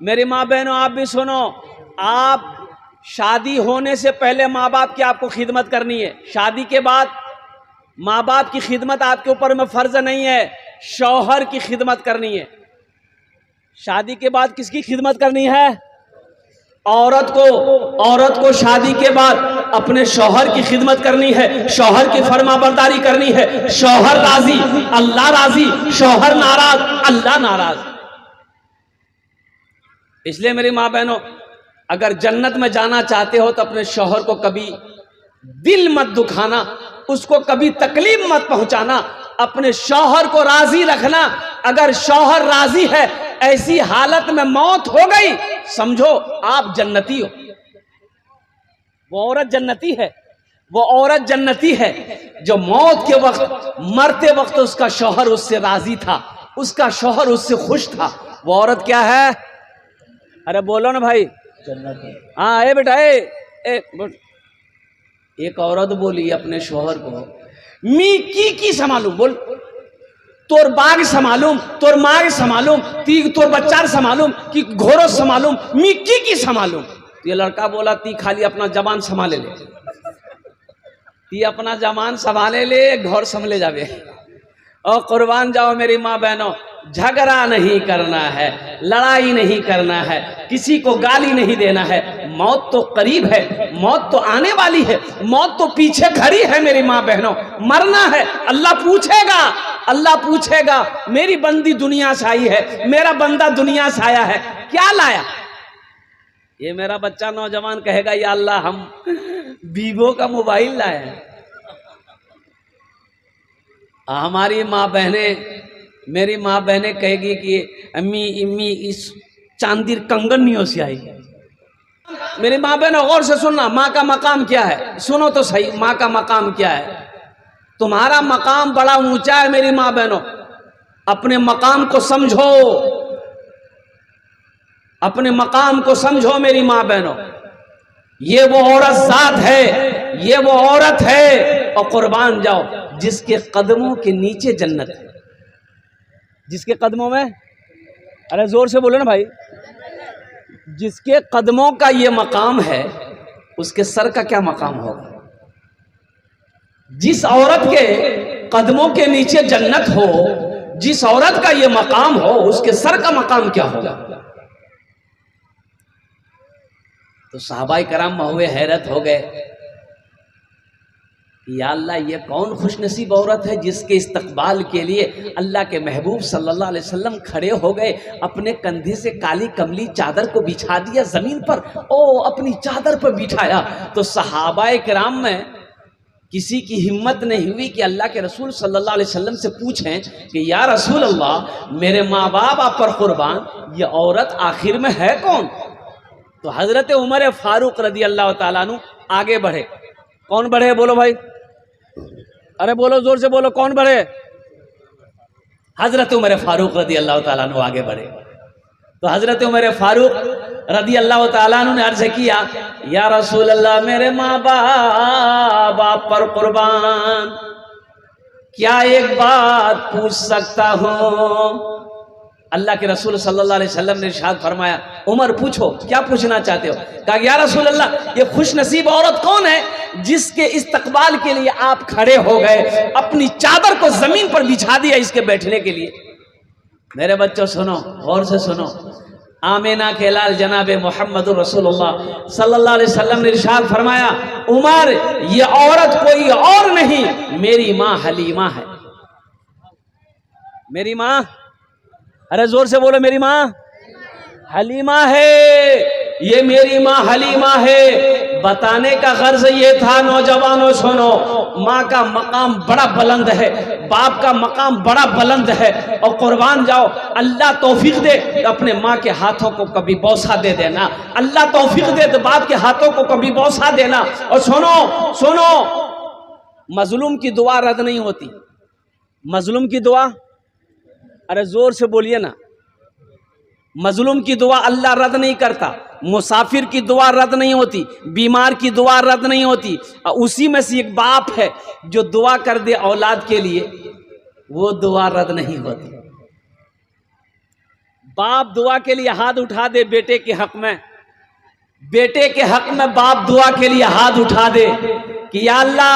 मेरी माँ बहनों आप भी सुनो, आप शादी होने से पहले माँ बाप की आपको खिदमत करनी है। शादी के बाद माँ बाप की खिदमत आपके ऊपर में फर्ज नहीं है, शौहर की खिदमत करनी है। शादी के बाद किसकी खिदमत करनी है? औरत को शादी के बाद अपने शौहर की खिदमत करनी है, शौहर की फरमाबरदारी करनी है। शौहर राजी अल्लाह राजी, शौहर नाराज अल्लाह नाराज। इसलिए मेरी माँ बहनों, अगर जन्नत में जाना चाहते हो तो अपने शौहर को कभी दिल मत दुखाना, उसको कभी तकलीफ मत पहुंचाना, अपने शौहर को राजी रखना। अगर शौहर राजी है, ऐसी हालत में मौत हो गई, समझो आप जन्नती हो। वो औरत जन्नती है, वो औरत जन्नती है जो मौत के वक्त, मरते वक्त उसका शौहर उससे राजी था, उसका शौहर उससे खुश था। वो औरत क्या है? अरे बोलो ना भाई, जन्नती। हाँ ए बेटा एक औरत बोली अपने शौहर को, मी की संभालूं, बोल तोर बाग संभालूं, तोर माग संभालूं, तोर बच्चा संभालूं कि घोरो संभालूं, मी की संभालूं। ये लड़का बोला ती खाली अपना जबान संभाले ले, ती अपना जबान संभाले ले, घर संभले जावे। और कुर्बान जाओ मेरी माँ बहनों, झगड़ा नहीं करना है, लड़ाई नहीं करना है, किसी को गाली नहीं देना है। मौत तो करीब है, मौत तो आने वाली है, मौत तो पीछे खड़ी है मेरी माँ बहनों। मरना है, अल्लाह पूछेगा, अल्लाह पूछेगा मेरी बंदी दुनिया से आई है, मेरा बंदा दुनिया से आया है, क्या लाया? ये मेरा बच्चा नौजवान कहेगा या अल्लाह हम वीवो का मोबाइल लाए। हमारी माँ बहने, मेरी माँ बहने कहेगी कि अम्मी इम्मी इस चांदीर कंगनियों से आई। मेरी माँ बहनों गौर से सुनना, माँ का मकाम क्या है, सुनो तो सही, माँ का मकाम क्या है। तुम्हारा मकाम बड़ा ऊंचा है मेरी माँ बहनों, अपने मकाम को समझो, अपने मकाम को समझो मेरी माँ बहनों। ये वो औरत जात है, ये वो औरत है, और कुर्बान जाओ जिसके कदमों के नीचे जन्नत है। जिसके कदमों में, अरे जोर से बोलो ना भाई, जिसके कदमों का ये मकाम है, उसके सर का क्या मकाम होगा? जिस औरत के कदमों के नीचे जन्नत हो, जिस औरत का ये मकाम हो, उसके सर का मकाम क्या होगा? तो सहाबाए कराम महुए हैरत हो गए, या अल्लाह ये कौन खुशनसीब औरत है जिसके इस्तकबाल के लिए अल्लाह के महबूब सल्लल्लाहु अलैहि वसल्लम खड़े हो गए, अपने कंधे से काली कमली चादर को बिछा दिया जमीन पर, ओ अपनी चादर पर बिठाया। तो सहाबाए किराम में किसी की हिम्मत नहीं हुई कि अल्लाह के रसूल सल्लल्लाहु अलैहि वसल्लम से पूछें कि या रसूल अल्लाह, मेरे माँ बाप आप पर कुर्बान, ये औरत आखिर में है कौन? तो हजरत उमर फारूक रदी अल्लाह ताला अन्हु आगे बढ़े। कौन बढ़े बोलो भाई, अरे बोलो जोर से बोलो, कौन बढ़े? हजरत उमर फारूक रदी अल्लाह ताला अन्हु आगे बढ़े। तो हजरत उमर फारूक रदी अल्लाह ताला अन्हु ने अर्ज किया, या रसूल अल्लाह, मेरे माँ बाप आप पर कुर्बान, क्या एक बात पूछ सकता हूँ? अल्लाह के रसूल सल्लल्लाहु अलैहि वसल्लम ने इरशाद फरमाया, उमर पूछो, क्या पूछना चाहते हो? कहा या रसूल अल्लाह, ये खुशनसीब औरत कौन है जिसके इस्तकबाल के लिए आप खड़े हो गए, अपनी चादर को जमीन पर बिछा दिया इसके बैठने के लिए? मेरे बच्चों सुनो, गौर से सुनो, आमीना के लाल जनाबे मोहम्मद रसूलुल्लाह सल्लल्लाहु अलैहि वसल्लम ने इरशाद फरमाया, उमर ये औरत कोई और नहीं, मेरी माँ हलीमा है। मेरी माँ, अरे जोर से बोलो, मेरी माँ हलीमा है, ये मेरी माँ हलीमा है। बताने का गर्ज ये था नौजवानों सुनो, माँ का मकाम बड़ा बुलंद है, बाप का मकाम बड़ा बुलंद है, और कुर्बान जाओ अल्लाह तौफीक दे तो अपने माँ के हाथों को कभी बौसा दे देना, अल्लाह तौफीक दे तो बाप के हाथों को कभी बौसा देना। और सुनो सुनो, मजलूम की दुआ रद्द नहीं होती, मजलूम की दुआ, अरे जोर से बोलिए ना, मजलूम की दुआ अल्लाह रद्द नहीं करता, मुसाफिर की दुआ रद्द नहीं होती, बीमार की दुआ रद्द नहीं होती। उसी में से एक बाप है जो दुआ कर दे औलाद के लिए, वो दुआ रद्द नहीं होती। बाप दुआ के लिए हाथ उठा दे बेटे के हक में, बेटे के हक में बाप दुआ के लिए हाथ उठा दे कि या अल्लाह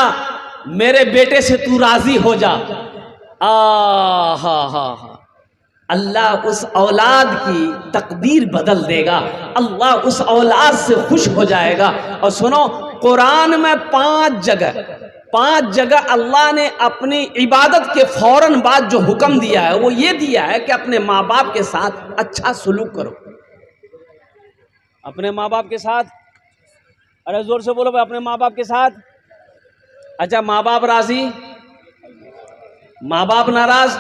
मेरे बेटे से तू राजी हो जा। हा अल्लाह उस औलाद की तकदीर बदल देगा, अल्लाह उस औलाद से खुश हो जाएगा। और सुनो, कुरान में 5 जगह अल्लाह ने अपनी इबादत के फौरन बाद जो हुक्म दिया है वो ये दिया है कि अपने माँ बाप के साथ अच्छा सलूक करो। अपने माँ बाप के साथ, अरे जोर से बोलो भाई, अपने माँ बाप के साथ। अच्छा, माँ बाप राजी, माँ बाप नाराज,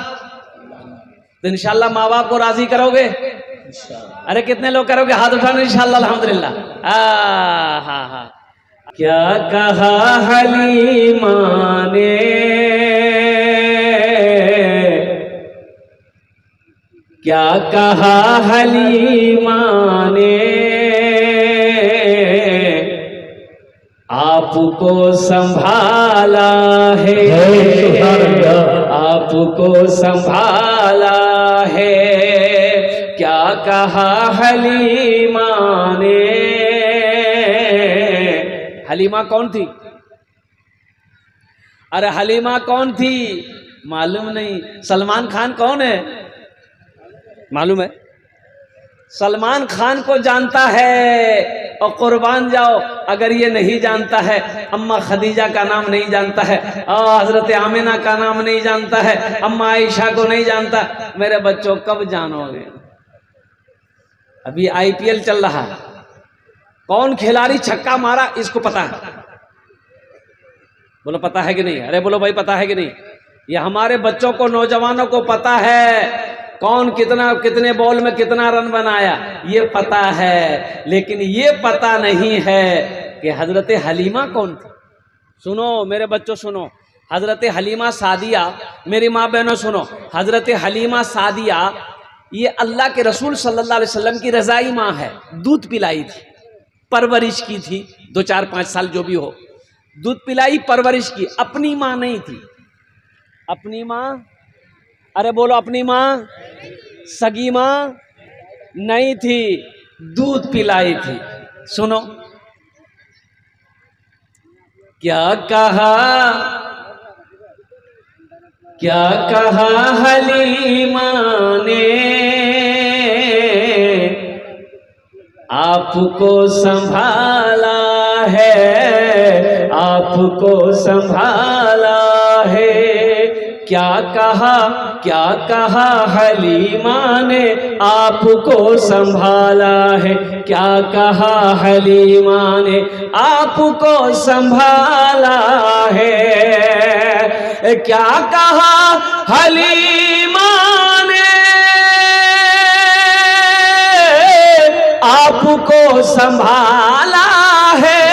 तो इंशाल्लाह माँ बाप को राजी करोगे? अरे कितने लोग करोगे? हाथ उठाना इंशाल्लाह, अल्हम्दुलिल्लाह। हाँ। क्या कहा हलीमा ने, क्या कहा हलीमा ने, आपको संभाला है, आपको संभाला है। क्या कहा हलीमा ने। हलीमा कौन थी? अरे हलीमा कौन थी? मालूम नहीं। सलमान खान कौन है? मालूम है? सलमान खान को जानता है, और कुर्बान जाओ अगर ये नहीं जानता है। अम्मा खदीजा का नाम नहीं जानता है, हजरत आमिना का नाम नहीं जानता है, अम्मा आयशा को नहीं जानता। मेरे बच्चों कब जानोगे? अभी आईपीएल चल रहा है, कौन खिलाड़ी छक्का मारा इसको पता है? बोलो पता है कि नहीं? अरे बोलो भाई पता है कि नहीं? ये हमारे बच्चों को, नौजवानों को पता है कौन कितने बॉल में कितना रन बनाया, ये पता है। लेकिन ये पता नहीं है कि हजरत हलीमा कौन थी। सुनो मेरे बच्चों, सुनो, हजरत हलीमा सादिया, मेरी माँ बहनों सुनो, हजरत हलीमा सादिया ये अल्लाह के रसूल सल्लल्लाहु अलैहि वसल्लम की रजाई माँ है। दूध पिलाई थी, परवरिश की थी, 2-4-5 साल जो भी हो, दूध पिलाई, परवरिश की। अपनी माँ नहीं थी। अपनी माँ, अरे बोलो अपनी माँ, सगी माँ नहीं थी, दूध पिलाई थी। सुनो क्या कहा, क्या कहा हलीमा ने, आपको संभाला है, आपको संभाला है। क्या कहा हलीमा ने, आपको संभाला है। क्या कहा हलीमा ने, आपको संभाला है। क्या कहा हलीमा ने, आपको संभाला है,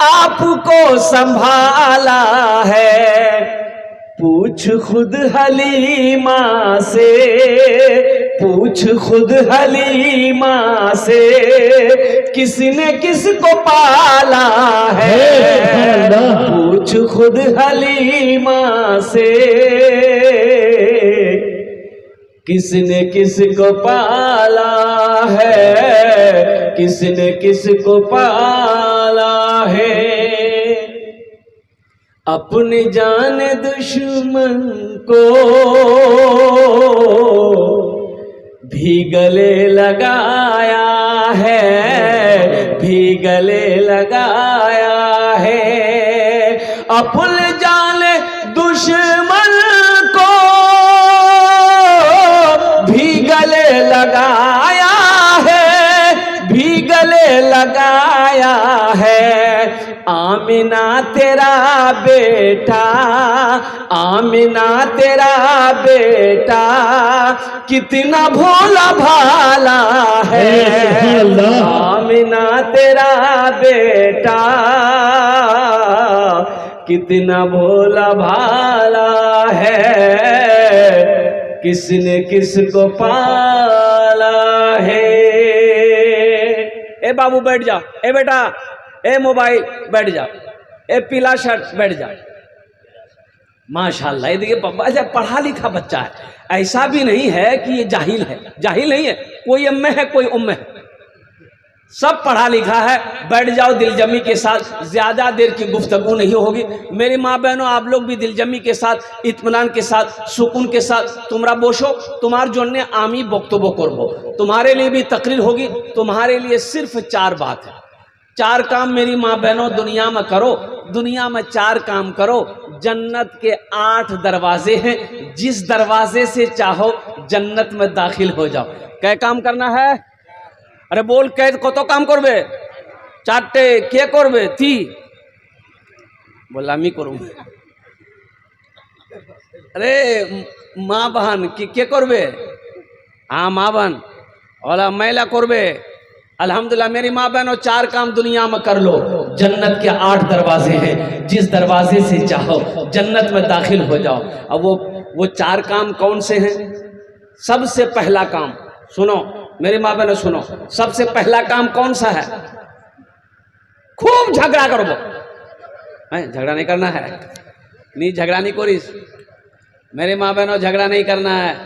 आपको संभाला है। पूछ खुद हलीमा से, पूछ खुद हलीमा से, किसने किसको पाला है। पूछ खुद हलीमा से, किसने किसको पाला है, किसने किसको पाला है। अपने जान दुश्मन को भी गले लगाया है, भी गले लगाया है। अपने जान दुश्मन को भी गले लगाया है, भी गले लगाया है। आमिना तेरा बेटा, आमिना तेरा बेटा, कितना भोला भाला है। आमिना तेरा बेटा, कितना भोला भाला है। किसने किसको पाला है। ए बाबू बैठ जा, ए बेटा, ए मोबाइल बैठ जा, ए पीला शर्ट बैठ जा। माशाल्लाह। ये देखिए अच्छा पढ़ा लिखा बच्चा है, ऐसा भी नहीं है कि ये जाहिल है, जाहिल नहीं है, कोई अम्मे है कोई उम्मे है, सब पढ़ा लिखा है। बैठ जाओ दिलजमी के साथ, ज्यादा देर की गुफ्तगू नहीं होगी। मेरी माँ बहनों आप लोग भी दिलजमी के साथ, इत्मीनान के साथ, सुकून के साथ तुमरा बोशो, तुम्हार जोड़ने आमी बक्तबो करबो, तुम्हारे लिए भी तकरीर होगी। तुम्हारे लिए सिर्फ 4 बात है, 4 काम मेरी माँ बहनों दुनिया में करो, दुनिया में 4 काम करो। जन्नत के 8 दरवाजे हैं, जिस दरवाजे से चाहो जन्नत में दाखिल हो जाओ। क्या काम करना है? अरे बोल कैद कत काम करबे? 4टे के करबे? ती बोल आमी करूँ। अरे माँ बहन के करबे? हाँ माँ बहन और मैला करबे। अल्हम्दुलिल्लाह मेरी माँ बहनों 4 काम दुनिया में कर लो। जन्नत के 8 दरवाजे हैं, जिस दरवाजे से चाहो जन्नत में दाखिल हो जाओ। अब वो 4 काम कौन से हैं? सबसे पहला काम सुनो मेरी माँ बहनों सुनो, सबसे पहला काम कौन सा है? खूब झगड़ा करो। झगड़ा नहीं करना है, नहीं झगड़ा नहीं करिस मेरी माँ बहनों, झगड़ा नहीं करना है,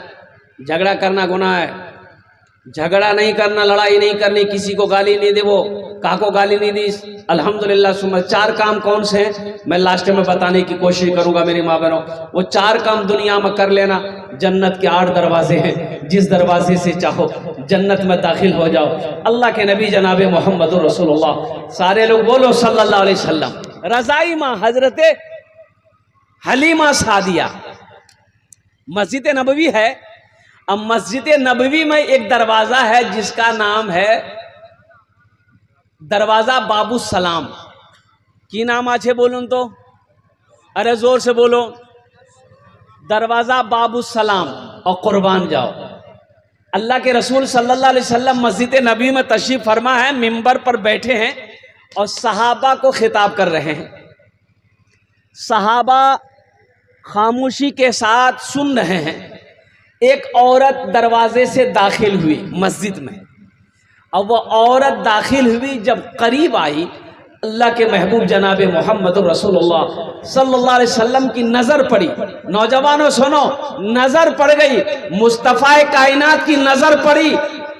झगड़ा करना गुनाह है। झगड़ा नहीं करना, लड़ाई नहीं करनी, किसी को गाली नहीं देवो, काको गाली नहीं दी। अल्हम्दुलिल्लाह सुमा 4 काम कौन से हैं मैं लास्ट में बताने की कोशिश करूंगा मेरी माँ बहनों। वो 4 काम दुनिया में कर लेना। जन्नत के 8 दरवाजे हैं, जिस दरवाजे से चाहो जन्नत में दाखिल हो जाओ। अल्लाह के नबी जनाब मोहम्मद रसूलुल्लाह, सारे लोग बोलो सल्लल्लाहु अलैहि वसल्लम। रज़ाई माँ हजरत हलीमा सादिया, मस्जिद नबवी है। अब मस्जिद नबवी में एक दरवाजा है जिसका नाम है दरवाजा बाबू सलाम। की नाम आछे बोलून तो? अरे जोर से बोलो, दरवाजा बाबू सलाम। और कुर्बान जाओ, अल्लाह के रसूल सल्लल्लाहु अलैहि वसल्लम मस्जिद नबी में तशरीफ फरमा है, मिंबर पर बैठे हैं और सहाबा को खिताब कर रहे हैं। सहाबा खामोशी के साथ सुन रहे हैं। एक औरत दरवाजे से दाखिल हुई मस्जिद में। अब वो औरत दाखिल हुई, जब करीब आई अल्लाह के महबूब जनाब मोहम्मद रसूलुल्लाह सल्लल्लाहु अलैहि वसल्लम की नज़र पड़ी। नौजवानों सुनो, नज़र पड़ गई, मुस्तफ़ा कायनात की नज़र पड़ी।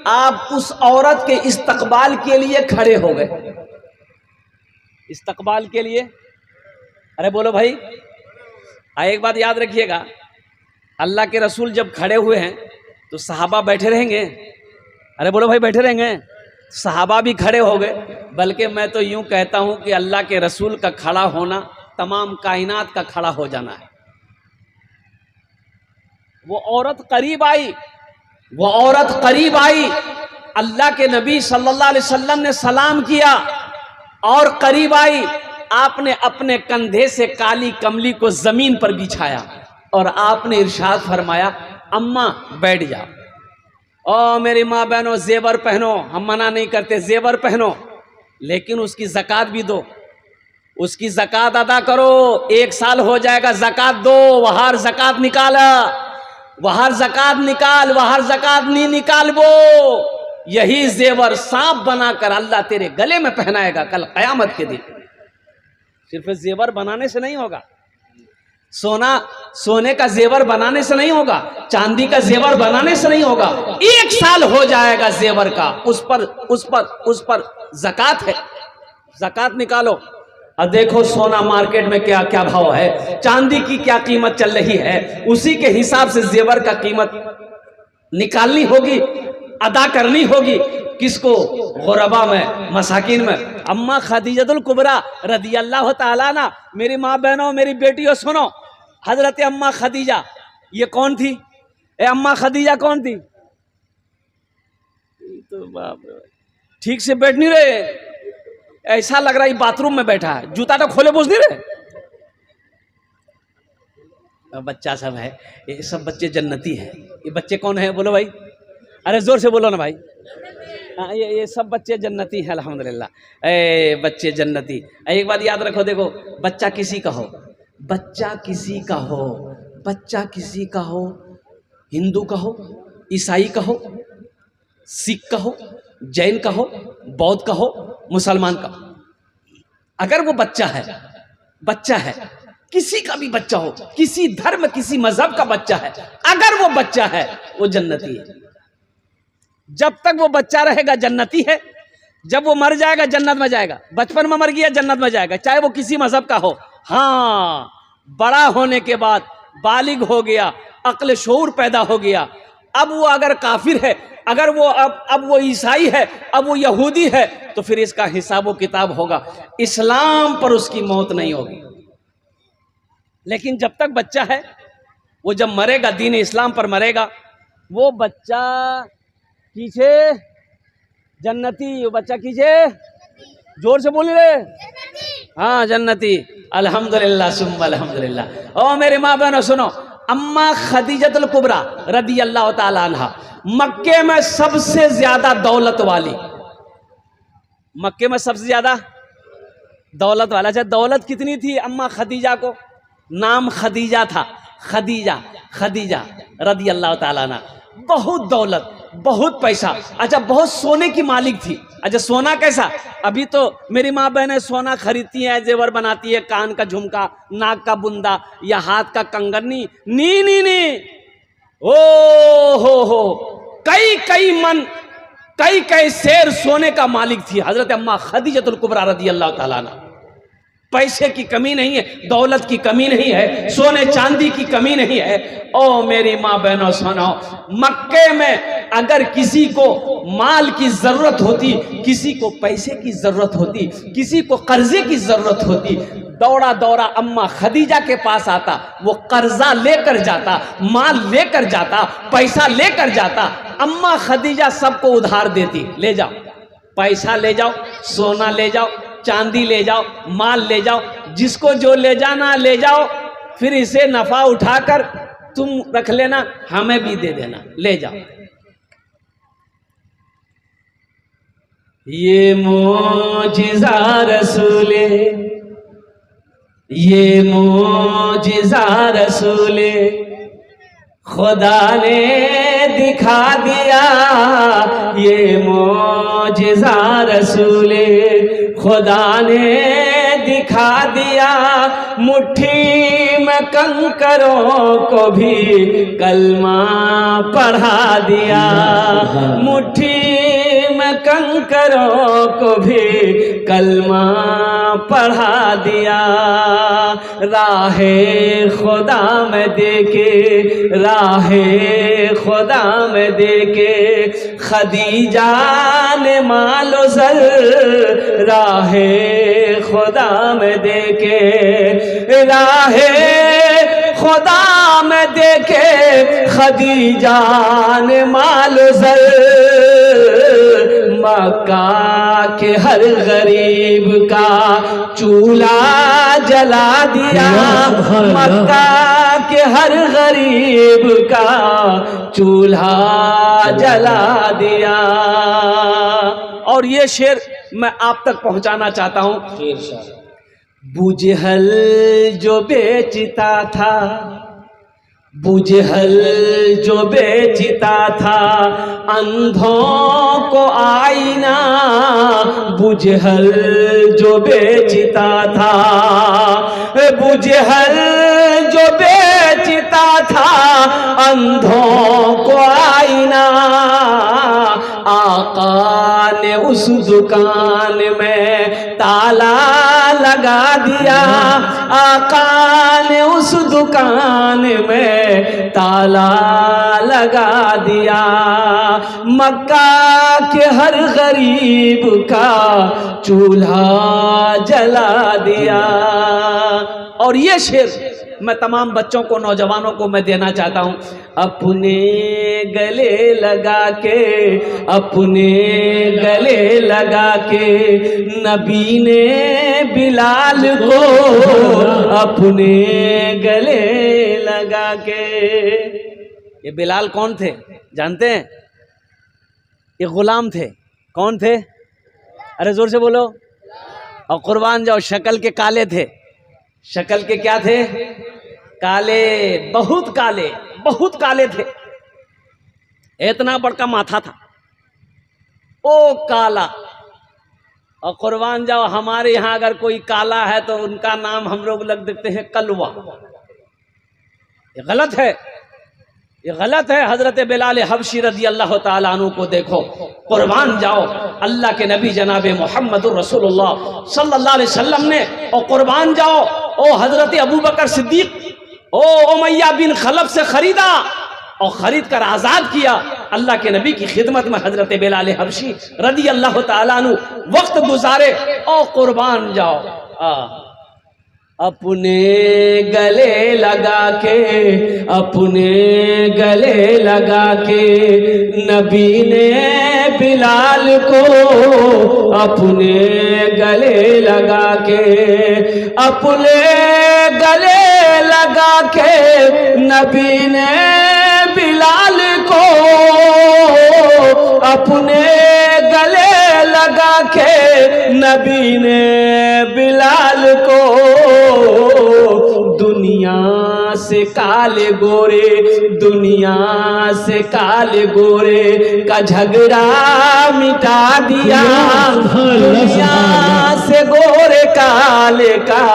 आप उस औरत के इस्तकबाल के लिए खड़े हो गए। इस्तकबाल के लिए, अरे बोलो भाई। एक बात याद रखिएगा, अल्लाह के रसूल जब खड़े हुए हैं तो सहाबा बैठे रहेंगे। अरे बोलो भाई बैठे रहेंगे। सहाबा भी खड़े हो गए। बल्कि मैं तो यूं कहता हूं कि अल्लाह के रसूल का खड़ा होना तमाम कायनात का खड़ा हो जाना है। वो औरत करीब आई, वो औरत करीब आई, अल्लाह के नबी सल्लल्लाहु अलैहि वसल्लम ने सलाम किया और करीब आई। आपने अपने कंधे से काली कमली को जमीन पर बिछाया और आपने इरशाद फरमाया, अम्मा बैठ जाओ। ओ मेरी माँ बहनों, जेवर पहनो, हम मना नहीं करते, जेवर पहनो, लेकिन उसकी ज़कात भी दो, उसकी ज़कात अदा करो। 1 साल हो जाएगा, ज़कात दो, वहार ज़कात निकाला, वहार ज़कात निकाल, वहार ज़कात नहीं निकाल वो। यही जेवर सांप बनाकर अल्लाह तेरे गले में पहनाएगा कल क़यामत के दिन। सिर्फ जेवर बनाने से नहीं होगा, सोने का जेवर बनाने से नहीं होगा, चांदी का जेवर बनाने से नहीं होगा। 1 साल हो जाएगा जेवर का, उस पर ज़कात है, ज़कात निकालो। और देखो सोना मार्केट में क्या क्या भाव है, चांदी की क्या कीमत चल रही है, उसी के हिसाब से जेवर का कीमत निकालनी होगी, अदा करनी होगी। किसको? गुरबा में, मसाकिन में। अम्मा खदीजतुल कुबरा रदियल्लाहु ताला अन्हा, मेरी माँ बहनों, मेरी बेटियों सुनो, हजरत अम्मा खदीजा ये कौन थी? अम्मा खदीजा कौन थी? तो बाप रे, ठीक से बैठ नहीं रहे, ऐसा लग रहा है बाथरूम में बैठा है, जूता तो खोले बोझ नहीं रहे। बच्चा सब है, ये सब बच्चे जन्नती हैं। ये बच्चे कौन है बोलो भाई? अरे जोर से बोलो ना भाई। ये सब बच्चे जन्नती हैं अल्हम्दुलिल्लाह। बच्चे जन्नती। एक बात याद रखो, देखो बच्चा किसी का हो, बच्चा किसी का हो, बच्चा किसी का हो, हिंदू का हो, ईसाई का हो, सिख का हो, जैन का हो, बौद्ध का हो, मुसलमान का, अगर वो बच्चा है किसी का भी बच्चा हो, किसी धर्म किसी मजहब का बच्चा है, अगर वो बच्चा है वो जन्नती है। जब तक वो बच्चा रहेगा जन्नती है, जब वो मर जाएगा जन्नत में जाएगा। बचपन में मर गया जन्नत में जाएगा, चाहे वो किसी मजहब का हो। हाँ, बड़ा होने के बाद बालिग हो गया, अक्ल शऊर पैदा हो गया, अब वो अगर काफिर है, अगर वो अब वो ईसाई है, अब वो यहूदी है, तो फिर इसका हिसाब व किताब होगा। इस्लाम पर उसकी मौत नहीं होगी। लेकिन जब तक बच्चा है, वो जब मरेगा दीन इस्लाम पर मरेगा, वो बच्चा कीछे जन्नती, वो बच्चा कीछे, जोर से बोल रहे, हाँ जन्नती। अल्हम्दुलिल्लाह सुम्मा अल्हम्दुलिल्लाह। ओ मेरे माँ बहनों सुनो, अम्मा खदीजतुल कुबरा रदी अल्लाह ताला अन्हा मक्के में सबसे ज्यादा दौलत वाली, मक्के में सबसे ज्यादा दौलत वाला। अच्छा, दौलत कितनी थी अम्मा खदीजा को? नाम खदीजा था, खदीजा, खदीजा रदी अल्लाह ताला अन्हा। बहुत दौलत, बहुत पैसा। अच्छा, बहुत सोने की मालिक थी। अच्छा, सोना कैसा? अभी तो मेरी माँ बहनें सोना खरीदती हैं, जेवर बनाती है, कान का झुमका, नाक का बुंदा या हाथ का कंगन। नी नी नी नी, ओ हो, कई कई मन, कई कई शेर सोने का मालिक थी हजरत अम्मा खदीजतुल कुबरा रदी अल्लाह ताला अन्हा। पैसे की कमी नहीं है, दौलत की कमी नहीं है, सोने चांदी की कमी नहीं है। ओ मेरी माँ बहनों सुनो, मक्के में अगर किसी को माल की जरूरत होती, किसी को पैसे की जरूरत होती, किसी को कर्जे की जरूरत होती, दौड़ा दौड़ा अम्मा खदीजा के पास आता, वो कर्जा लेकर जाता, माल लेकर जाता, पैसा लेकर जाता। अम्मा खदीजा सबको उधार देती, ले जाओ पैसा, ले जाओ सोना, ले जाओ चांदी, ले जाओ माल, ले जाओ, जिसको जो ले जाना ले जाओ, फिर इसे नफा उठाकर तुम रख लेना, हमें भी दे देना, ले जाओ। ये मोजिज़ा रसूले, ये मोजिज़ा रसूले खुदा ने दिखा दिया, ये मोजिज़ा रसूले खुदा ने दिखा दिया। मुट्ठी में कंकरों को भी कलमा पढ़ा दिया, मुट्ठी में कंकरों को भी कलमा पढ़ा दिया। राहे खुदा में देके, राहे खुदा में देके खदीजा ने मालो सर, राहे खुदा में देके, राहे खुदा में देके खदीजा ने मालो सर। मक्का के हर गरीब का चूल्हा जला दिया, मक्का के हर गरीब का चूल्हा जला दिया। और ये शेर मैं आप तक पहुंचाना चाहता हूं। बुजहल जो बेचता था, बुजहल जो बेचता था अंधों को आईना, बुजहल जो बेचता था, बुजहल जो बेचता था अंधों को आईना। आका ने उस दुकान में ताला लगा दिया, आका ने उस दुकान में ताला लगा दिया। मक्का के हर गरीब का चूल्हा जला दिया। और ये शेर मैं तमाम बच्चों को, नौजवानों को मैं देना चाहता हूँ। अपने गले लगा के, अपने गले लगा के नबी ने बिलाल को, अपने गले लगा के। ये बिलाल कौन थे जानते हैं? ये गुलाम थे। कौन थे? अरे जोर से बोलो। और कुर्बान जाओ, शक्ल के काले थे। शक्ल के क्या थे? काले, बहुत काले, बहुत काले थे। इतना बड़का माथा था, ओ काला। और कुर्बान जाओ, हमारे यहाँ अगर कोई काला है तो उनका नाम हम लोग लग देते हैं कलवा। ये गलत है, ये गलत है। हजरत बिलाल हबशी रदी अल्लाह ताला अन्हु को देखो, कुर्बान जाओ, अल्लाह के नबी जनाब मोहम्मद रसूलुल्लाह सल्लल्लाहु अलैहि वसल्लम ने, और कुर्बान जाओ ओ हजरत अबू बकर सिद्दीक ओ उमैया बिन खलफ से खरीदा और खरीद कर आजाद किया अल्लाह के नबी की खिदमत में। हजरत बिलाल हबशी रदी अल्लाह ताला अन्हु वक्त गुजारे और कुर्बान जाओ, अपने गले लगा के, अपने गले लगा के नबी ने बिलाल को, अपने गले लगा के, अपने गले लगा के नबी ने बिलाल को, अपने गले लगा के नबी ने बिलाल को, दुनिया से काले गोरे, दुनिया से काले गोरे का झगड़ा मिटा दिया, दुनिया से गोरे काले का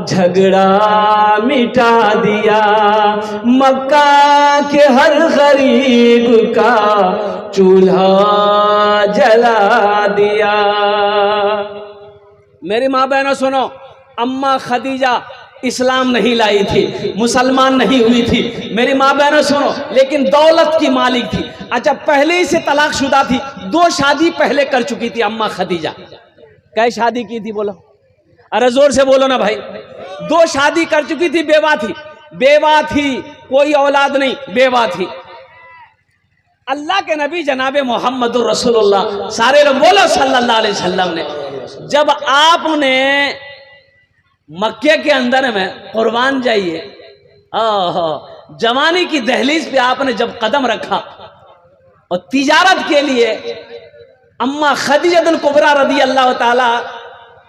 झगड़ा मिटा दिया, मक्का के हर गरीब का चूल्हा जला दिया। मेरी माँ बहनों सुनो, अम्मा खदीजा इस्लाम नहीं लाई थी, मुसलमान नहीं हुई थी। मेरी माँ बहनों सुनो, लेकिन दौलत की मालिक थी। अच्छा, पहले ही से तलाकशुदा थी, 2 शादी पहले कर चुकी थी अम्मा खदीजा। कै शादी की थी बोलो, अरे जोर से बोलो ना भाई। 2 शादी कर चुकी थी, बेवा थी, बेवा थी, कोई औलाद नहीं, बेवा थी। अल्लाह के नबी जनाबे मोहम्मद रसूलुल्लाह सारे लोग बोलो सल्लल्लाहु अलैहि वसल्लम ने, जब आपने मक्के के अंदर में कुर्बान जाइए, जवानी की दहलीज पे आपने जब कदम रखा और तिजारत के लिए अम्मा खदीजतुल कुबरा रदी अल्लाह ताला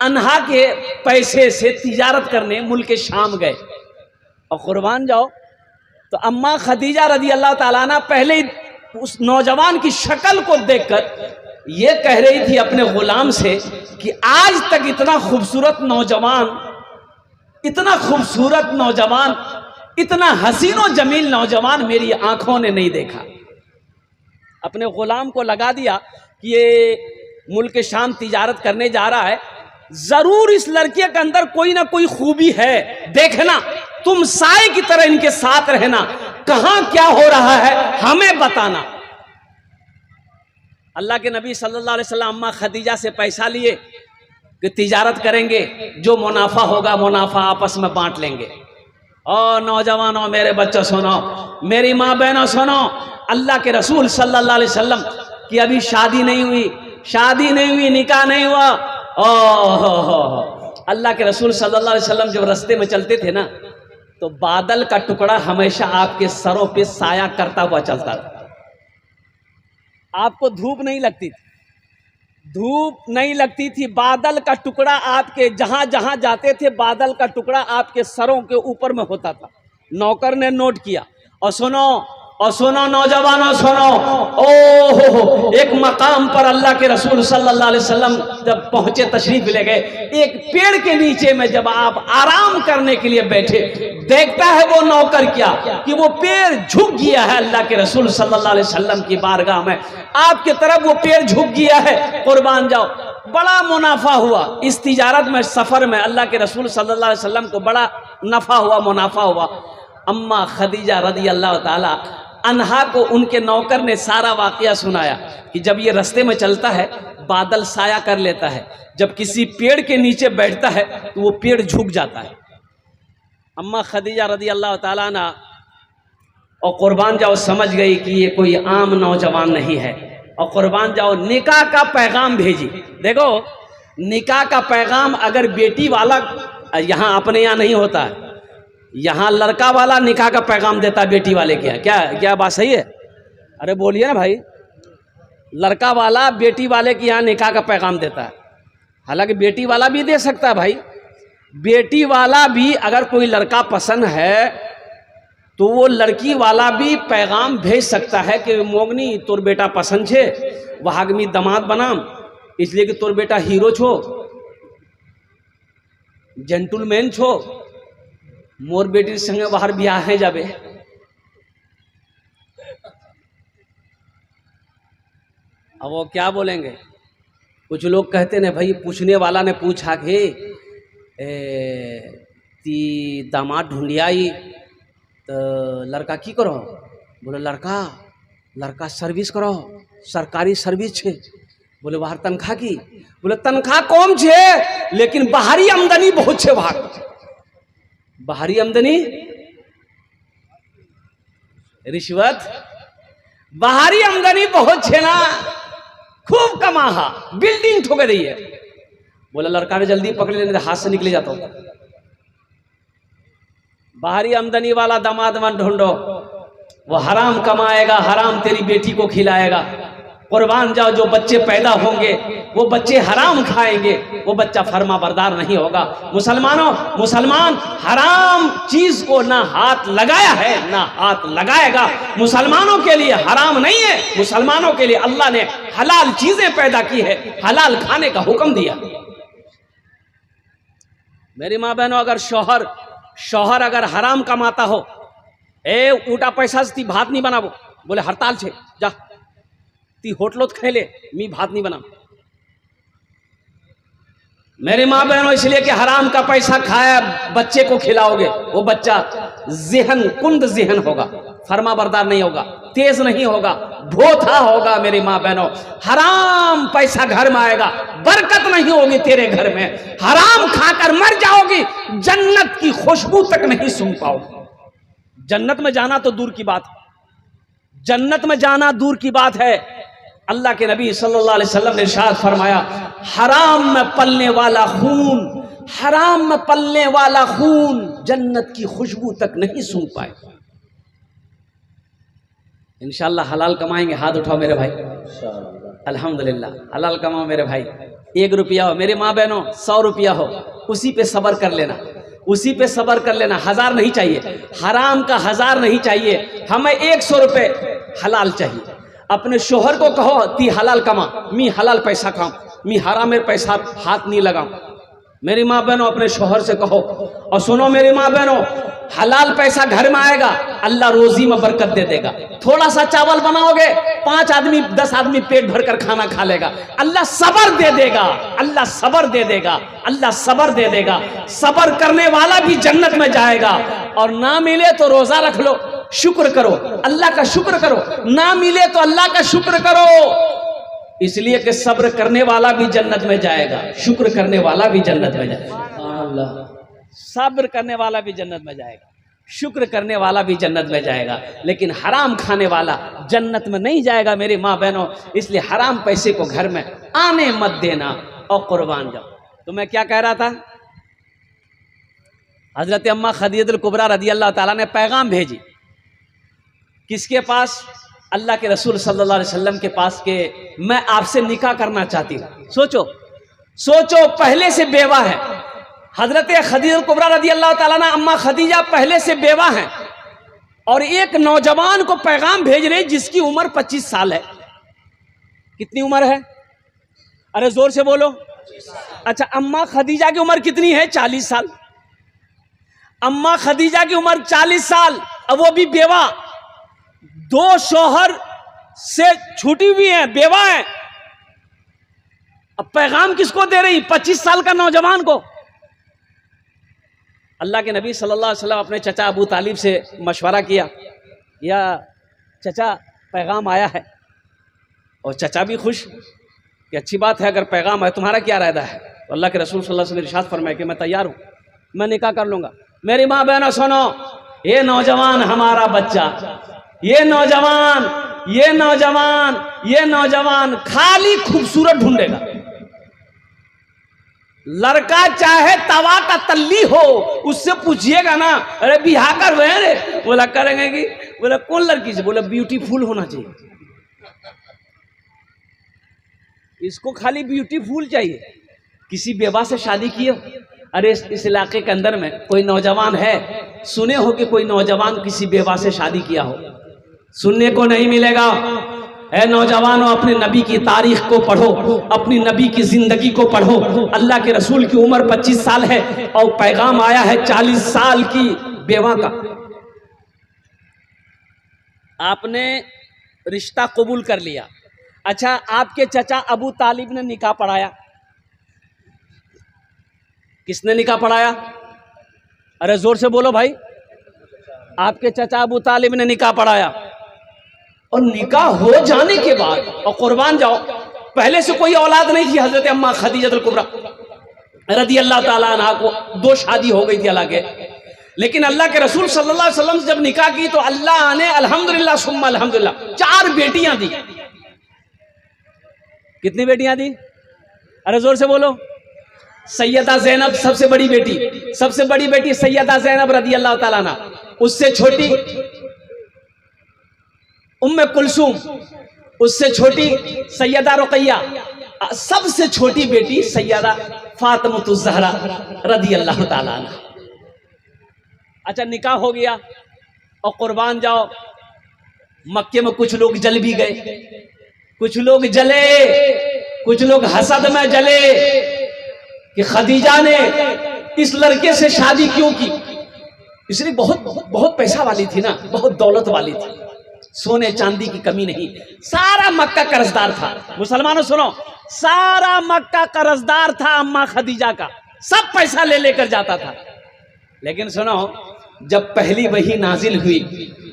अन्हा के पैसे से तिजारत करने मुल्क शाम गए और कुर्बान जाओ, तो अम्मा खदीजा रदी अल्लाह ताला ना पहले ही उस नौजवान की शक्ल को देखकर ये कह रही थी अपने गुलाम से कि आज तक इतना खूबसूरत नौजवान, इतना खूबसूरत नौजवान, इतना हसीनो जमील नौजवान मेरी आंखों ने नहीं देखा। अपने गुलाम को लगा दिया कि ये मुल्क शाम तिजारत करने जा रहा है, जरूर इस लड़के के अंदर कोई ना कोई खूबी है, देखना, तुम साए की तरह इनके साथ रहना, कहां क्या हो रहा है हमें बताना। अल्लाह के नबी सल्लल्लाहु अलैहि वसल्लम अम्मा खदीजा से पैसा लिए कि तिजारत करेंगे, जो मुनाफा होगा मुनाफा आपस में बांट लेंगे। और नौजवानों, मेरे बच्चों सुनो, मेरी माँ बहनों सुनो, अल्लाह के रसूल सल्लल्लाहु अलैहि वसल्लम की अभी शादी नहीं हुई, शादी नहीं हुई, निकाह नहीं हुआ। अल्लाह के रसूल सल्लल्लाहु अलैहि वसल्लम जब रास्ते में चलते थे ना, तो बादल का टुकड़ा हमेशा आपके सरों पे साया करता हुआ चलता था। आपको धूप नहीं लगती थी, धूप नहीं लगती थी, बादल का टुकड़ा आपके जहां जहां जाते थे, बादल का टुकड़ा आपके सरों के ऊपर में होता था। नौकर ने नोट किया। और सुनो नौजवानों सुनो, ओहो, एक मकाम पर अल्लाह के रसूल सल्लल्लाहु अलैहि वसल्लम जब पहुंचे, तशरीफ ले गए, एक पेड़ के नीचे में जब आप आराम करने के लिए बैठे, देखता है वो नौकर क्या कि वो पेड़ झुक गया है। अल्लाह के रसूल सल्लल्लाहु अलैहि वसल्लम की बारगाह में आपके तरफ वो पेड़ झुक गया है। कुर्बान जाओ, बड़ा मुनाफा हुआ इस तिजारत में, सफर में अल्लाह के रसूल सल्लल्लाहु अलैहि वसल्लम को बड़ा नफा हुआ, मुनाफा हुआ। अम्मा खदीजा रदी अल्लाह ताला अन्हा को उनके नौकर ने सारा वाकया सुनाया कि जब ये रास्ते में चलता है बादल साया कर लेता है, जब किसी पेड़ के नीचे बैठता है तो वो पेड़ झुक जाता है। अम्मा खदीजा रदी अल्लाह ताला ना और कुर्बान जाओ समझ गई कि ये कोई आम नौजवान नहीं है, और कुर्बान जाओ निकाह का पैगाम भेजी। देखो, निकाह का पैगाम अगर बेटी वाला, यहाँ अपने यहाँ नहीं होता है, यहाँ लड़का वाला निकाह का पैगाम देता है बेटी वाले के। क्या बात सही है? अरे बोलिए ना भाई, लड़का वाला बेटी वाले के यहाँ निकाह का पैगाम देता है। हालांकि बेटी वाला भी दे सकता है भाई, बेटी वाला भी अगर कोई लड़का पसंद है तो वो लड़की वाला भी पैगाम भेज सकता है कि मोगनी तोर बेटा पसंद छे, वहागमी दामाद बनाम, इसलिए कि तोर बेटा हीरो छो, जेंटलमैन छो, मोर बेटी संगे बाहर ब्याह है जाबे। अब वो क्या बोलेंगे? कुछ लोग कहते ना भाई, पूछने वाला ने पूछा कि ती दामाद ढूंढियाई तो लड़का की करो? बोले लड़का सर्विस करो, सरकारी सर्विस छे। बोले बाहर तनख्वाह की? बोले तनख्वाह कम छे लेकिन बाहरी आमदनी बहुत छे। बाहर बाहरी आमदनी, रिश्वत, बाहरी आमदनी बहुत छे ना, खूब कमाहा, बिल्डिंग ठोके रही है। बोला लड़का ने जल्दी पकड़ लेने, हाथ से निकले जाता हूं। बाहरी आमदनी वाला दामाद मन ढूंढो, वो हराम कमाएगा, हराम तेरी बेटी को खिलाएगा। कुर्बान जाओ, जो बच्चे पैदा होंगे वो बच्चे हराम खाएंगे, वो बच्चा फर्मा बरदार नहीं होगा। मुसलमानों, मुसलमान हराम चीज को ना हाथ लगाया है ना हाथ लगाएगा। मुसलमानों के लिए हराम नहीं है, मुसलमानों के लिए अल्लाह ने हलाल चीजें पैदा की है, हलाल खाने का हुक्म दिया। मेरी माँ बहनों, अगर शौहर अगर हराम कमाता हो, ऊटा पैसा से ती भात नहीं बनाबो, बोले हड़ताल छे, जा ती होटलोत खेले, मी भात नहीं बना। मेरे माँ बहनों, इसलिए कि हराम का पैसा खाया बच्चे को खिलाओगे, वो बच्चा कुंद ज़हन होगा, फर्मा बरदार नहीं होगा, तेज नहीं होगा, भोथा होगा। मेरी माँ बहनों, हराम पैसा घर में आएगा, बरकत नहीं होगी तेरे घर में, हराम खाकर मर जाओगी, जन्नत की खुशबू तक नहीं सूंघ पाओगी। जन्नत में जाना तो दूर की बात, जन्नत में जाना दूर की बात है। अल्लाह के नबी सल्लल्लाहु अलैहि वसल्लम ने इरशाद फरमाया, हराम में पलने वाला खून, हराम में पलने वाला खून जन्नत की खुशबू तक नहीं सूंघ पाए। इंशाअल्लाह हलाल कमाएंगे। हाथ उठाओ मेरे भाई, अल्हम्दुलिल्लाह हलाल कमाओ मेरे भाई। 1 रुपया हो मेरे माँ बहनों, 100 रुपया हो, उसी पे सब्र कर लेना, उसी पे सब्र कर लेना। 1000 नहीं चाहिए, हराम का 1000 नहीं चाहिए, हमें 100 रुपए हलाल चाहिए। अपने शोहर को कहो ती हलाल कमा, मी हलाल पैसा खाऊं, मी हराम में पैसा हाथ नहीं लगाऊं। मेरी माँ बहनों, अपने शोहर से कहो। और सुनो मेरी माँ बहनों, हलाल पैसा घर में आएगा, अल्लाह रोजी में बरकत दे देगा। थोड़ा सा चावल बनाओगे, 5 आदमी 10 आदमी पेट भर कर खाना खा लेगा। अल्लाह सबर दे देगा, अल्लाह सबर दे देगा, अल्लाह सबर दे देगा। सबर करने वाला भी जन्नत में जाएगा। और ना मिले तो रोजा रख लो, शुक्र करो, अल्लाह का शुक्र करो। ना मिले तो अल्लाह का शुक्र करो, इसलिए कि सब्र करने वाला भी जन्नत में जाएगा, शुक्र करने वाला भी जन्नत में जाएगा। सब्र करने वाला भी जन्नत में जाएगा, शुक्र करने वाला भी जन्नत में जाएगा, लेकिन हराम खाने वाला जन्नत में नहीं जाएगा मेरी माँ बहनों। इसलिए हराम पैसे को घर में आने मत देना और कुर्बान जाओ। तो मैं क्या कह रहा था, हजरत अम्मा खदीजतुल कुबरा रदी अल्लाह ताला ने पैगाम भेजी, किसके पास? अल्लाह के रसूल सल्लल्लाहु अलैहि वसल्लम के पास के मैं आपसे निकाह करना चाहती हूँ। सोचो पहले से बेवा है। हजरत खदीजतुल कुबरा रदी अल्लाह ताला ना, अम्मा खदीजा पहले से बेवा हैं और एक नौजवान को पैगाम भेज रहे जिसकी उम्र 25 साल है। कितनी उम्र है? अरे जोर से बोलो। अच्छा, अम्मा खदीजा की उम्र कितनी है? 40 साल। अम्मा खदीजा की उम्र 40 साल, अब वो भी बेवा, 2 शौहर से छूटी हुई है, बेवा है। अब पैगाम किसको दे रही? 25 साल का नौजवान को। अल्लाह के नबी सल्लल्लाहु अलैहि वसल्लम अपने चचा अबू तालिब से मशवरा किया, या चचा पैगाम आया है। और चचा भी खुश कि अच्छी बात है, अगर पैगाम है, तुम्हारा क्या इरादा है? तो अल्लाह के रसूल सल्लल्लाहु अलैहि वसल्लम ने इरशाद फरमाया कि मैं तैयार हूँ, मैं निकाह कर लूँगा। मेरी माँ बहनों सुनो, ये नौजवान हमारा बच्चा, ये नौजवान खाली खूबसूरत ढूंढेगा। लड़का चाहे तवा का तल्ली हो, उससे पूछिएगा ना, अरे बिहार कर रहे हैं रे, बोला करेंगे कि, बोला कौन लड़की से? बोला ब्यूटीफुल होना चाहिए, इसको खाली ब्यूटीफुल चाहिए। किसी बेवा से शादी किए? अरे इस इलाके के अंदर में कोई नौजवान है, सुने हो कि कोई नौजवान किसी बेवा से शादी किया हो? सुनने को नहीं मिलेगा। ऐ नौजवानों, अपने नबी की तारीख को पढ़ो, अपनी नबी की जिंदगी को पढ़ो। अल्लाह के रसूल की उम्र 25 साल है और पैगाम आया है 40 साल की बेवा का। आपने रिश्ता कबूल कर लिया। अच्छा, आपके चचा अबू तालिब ने निकाह पढ़ाया। किसने निकाह पढ़ाया? अरे जोर से बोलो भाई। आपके चचा अबू तालिब ने निकाह पढ़ाया। और निकाह हो जाने के बाद, और कुर्बान जाओ, पहले से कोई औलाद नहीं थी हजरत अम्मा खदीजतुल कुबरा रदी अल्लाह ताला अन्हा को। 2 शादी हो गई थी हालांकि, लेकिन अल्लाह के रसूल सल्लल्लाहु अलैहि वसल्लम से जब निकाह की तो अल्लाह ने अल्हम्दुलिल्लाह सुम्मा अल्हम्दुलिल्लाह 4 बेटियां दी। कितनी बेटियां दी? अरे जोर से बोलो। सैयदा ज़ैनब सबसे बड़ी बेटी, सबसे बड़ी बेटी सैयदा ज़ैनब रदी अल्लाह ताला अन्हा। उससे छोटी उम्मे कुलसूम, उससे छोटी सैयदा रुकैया, सबसे छोटी बेटी सैयदा फातिमतुज़ ज़हरा रदी अल्लाह ताला अन्हा। अच्छा, निकाह हो गया और कुर्बान जाओ, मक्के में कुछ लोग जल भी गए, कुछ लोग जले, कुछ लोग हसद में जले कि खदीजा ने इस लड़के से शादी क्यों की। इसलिए बहुत पैसा वाली थी ना, बहुत दौलत वाली थी, सोने चांदी की कमी नहीं। सारा मक्का कर्जदार था। मुसलमानों सुनो, सारा मक्का कर्जदार था अम्मा खदीजा का, सब पैसा ले लेकर जाता था। लेकिन सुनो, जब पहली वही नाजिल हुई,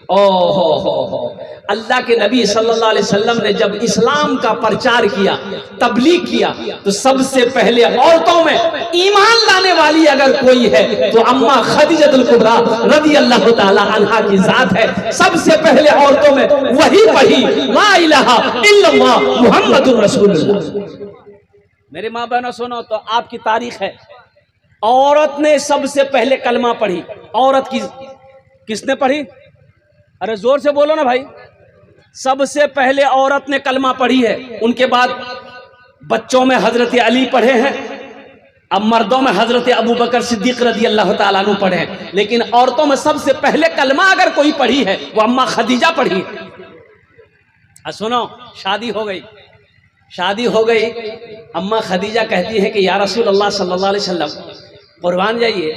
हो अल्लाह के नबी सल्लल्लाहु अलैहि वसल्लम ने जब इस्लाम का प्रचार किया, तबलीग किया, तो सबसे पहले औरतों में ईमान लाने वाली अगर कोई है तो अम्मा खदीजतुल कुबरा रदी अल्लाह ताला अन्हा की जात है। सबसे पहले औरतों में वही पढ़ी, ला इलाहा इल्लल्लाह मुहम्मदुर रसूलुल्लाह। मेरे माँ बहनों सुनो, तो आपकी तारीख है, औरत ने सबसे पहले कलमा पढ़ी। औरत की किसने पढ़ी? अरे जोर से बोलो ना भाई। सबसे पहले औरत ने कलमा पढ़ी है। उनके बाद बच्चों में हजरत अली पढ़े हैं, अब मर्दों में हजरत अबू बकर सिद्दीक रदी अल्लाह ताला अन्हु पढ़े हैं। लेकिन औरतों में सबसे पहले कलमा अगर कोई पढ़ी है वो अम्मा खदीजा पढ़ी। सुनो, शादी हो गई, शादी हो गई। अम्मा खदीजा कहती है कि या रसूल अल्लाह सल्लल्लाहु अलैहि वसल्लम, कुर्बान जाइए,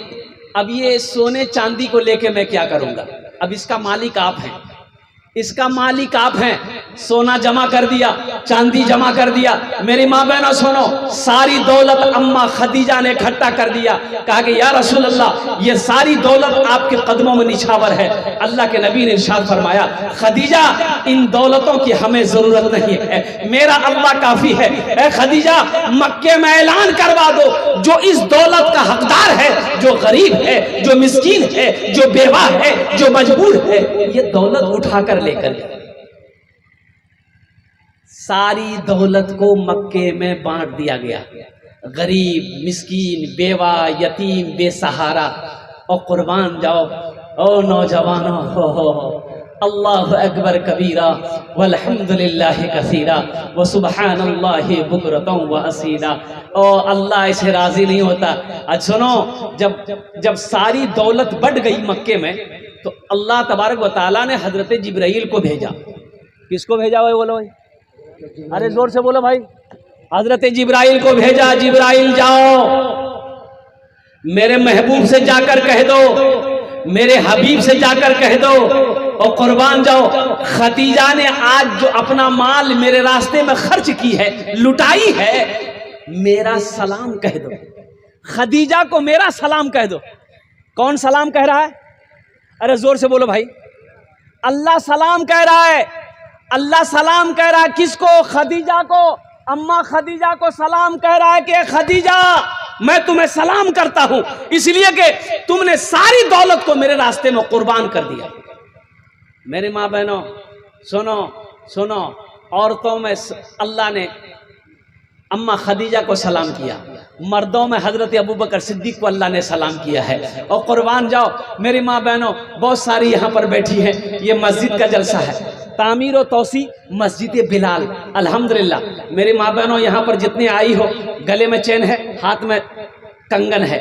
अब ये सोने चांदी को लेके मैं क्या करूंगा? अब इसका मालिक आप हैं, इसका मालिक आप हैं। सोना जमा कर दिया, चांदी जमा कर दिया। मेरी माँ बहनों सुनो, सारी दौलत अम्मा खदीजा ने इकट्ठा कर दिया। कहा कि या रसूल अल्लाह, ये सारी दौलत आपके कदमों में निछावर है। अल्लाह के नबी ने इरशाद फरमाया, खदीजा इन दौलतों की हमें जरूरत नहीं है, मेरा अल्लाह काफी है। ए खदीजा, मक्के में ऐलान करवा दो, जो इस दौलत का हकदार है, जो गरीब है, जो मिस्कीन है, जो बेवा है, जो मजबूर है, ये दौलत उठाकर लेकर सारी दौलत को मक्के में बांट दिया गया। गरीब, मिस्कीन, बेवा, यतीम, बेसहारा। और कुर्बान जाओ ओ नौजवानों, हो अल्लाहु अकबर कबीरा वल्हम्दुलिल्लाहि कसीरा व सुब्हानल्लाहि बुकरतन व असीला। और अल्लाह इसे राजी नहीं होता। आज सुनो, जब सारी दौलत बढ़ गई मक्के में, तो अल्लाह तबारक व तआला ने हजरत जिब्राइल को भेजा। किसको भेजा भाई? बोलो भाई, अरे जोर से बोलो भाई। हजरत जिब्राइल को भेजा। जिब्राइल जाओ, मेरे महबूब से जाकर कह दो, मेरे हबीब से जाकर कह दो, और कुर्बान जाओ, खदीजा ने आज जो अपना माल मेरे रास्ते में खर्च की है, लुटाई है, मेरा सलाम कह दो। खदीजा को मेरा सलाम कह दो। कौन सलाम कह रहा है? अरे जोर से बोलो भाई। अल्लाह सलाम कह रहा है। अल्लाह सलाम कह रहा है किसको? खदीजा को। अम्मा खदीजा को सलाम कह रहा है कि खदीजा, मैं तुम्हें सलाम करता हूं, इसलिए कि तुमने सारी दौलत को मेरे रास्ते में कुर्बान कर दिया। मेरी माँ बहनों सुनो सुनो, औरतों में अल्लाह ने अम्मा खदीजा को सलाम किया, मर्दों में हजरत अबू बकर सिद्दीक को अल्लाह ने सलाम किया है। और कुर्बान जाओ मेरी माँ बहनों, बहुत सारी यहाँ पर बैठी हैं, ये मस्जिद का जलसा है, तामीर और तौसी मस्जिद बिलाल। अल्हम्दुलिल्लाह मेरी माँ बहनों, यहाँ पर जितनी आई हो, गले में चेन है, हाथ में कंगन है,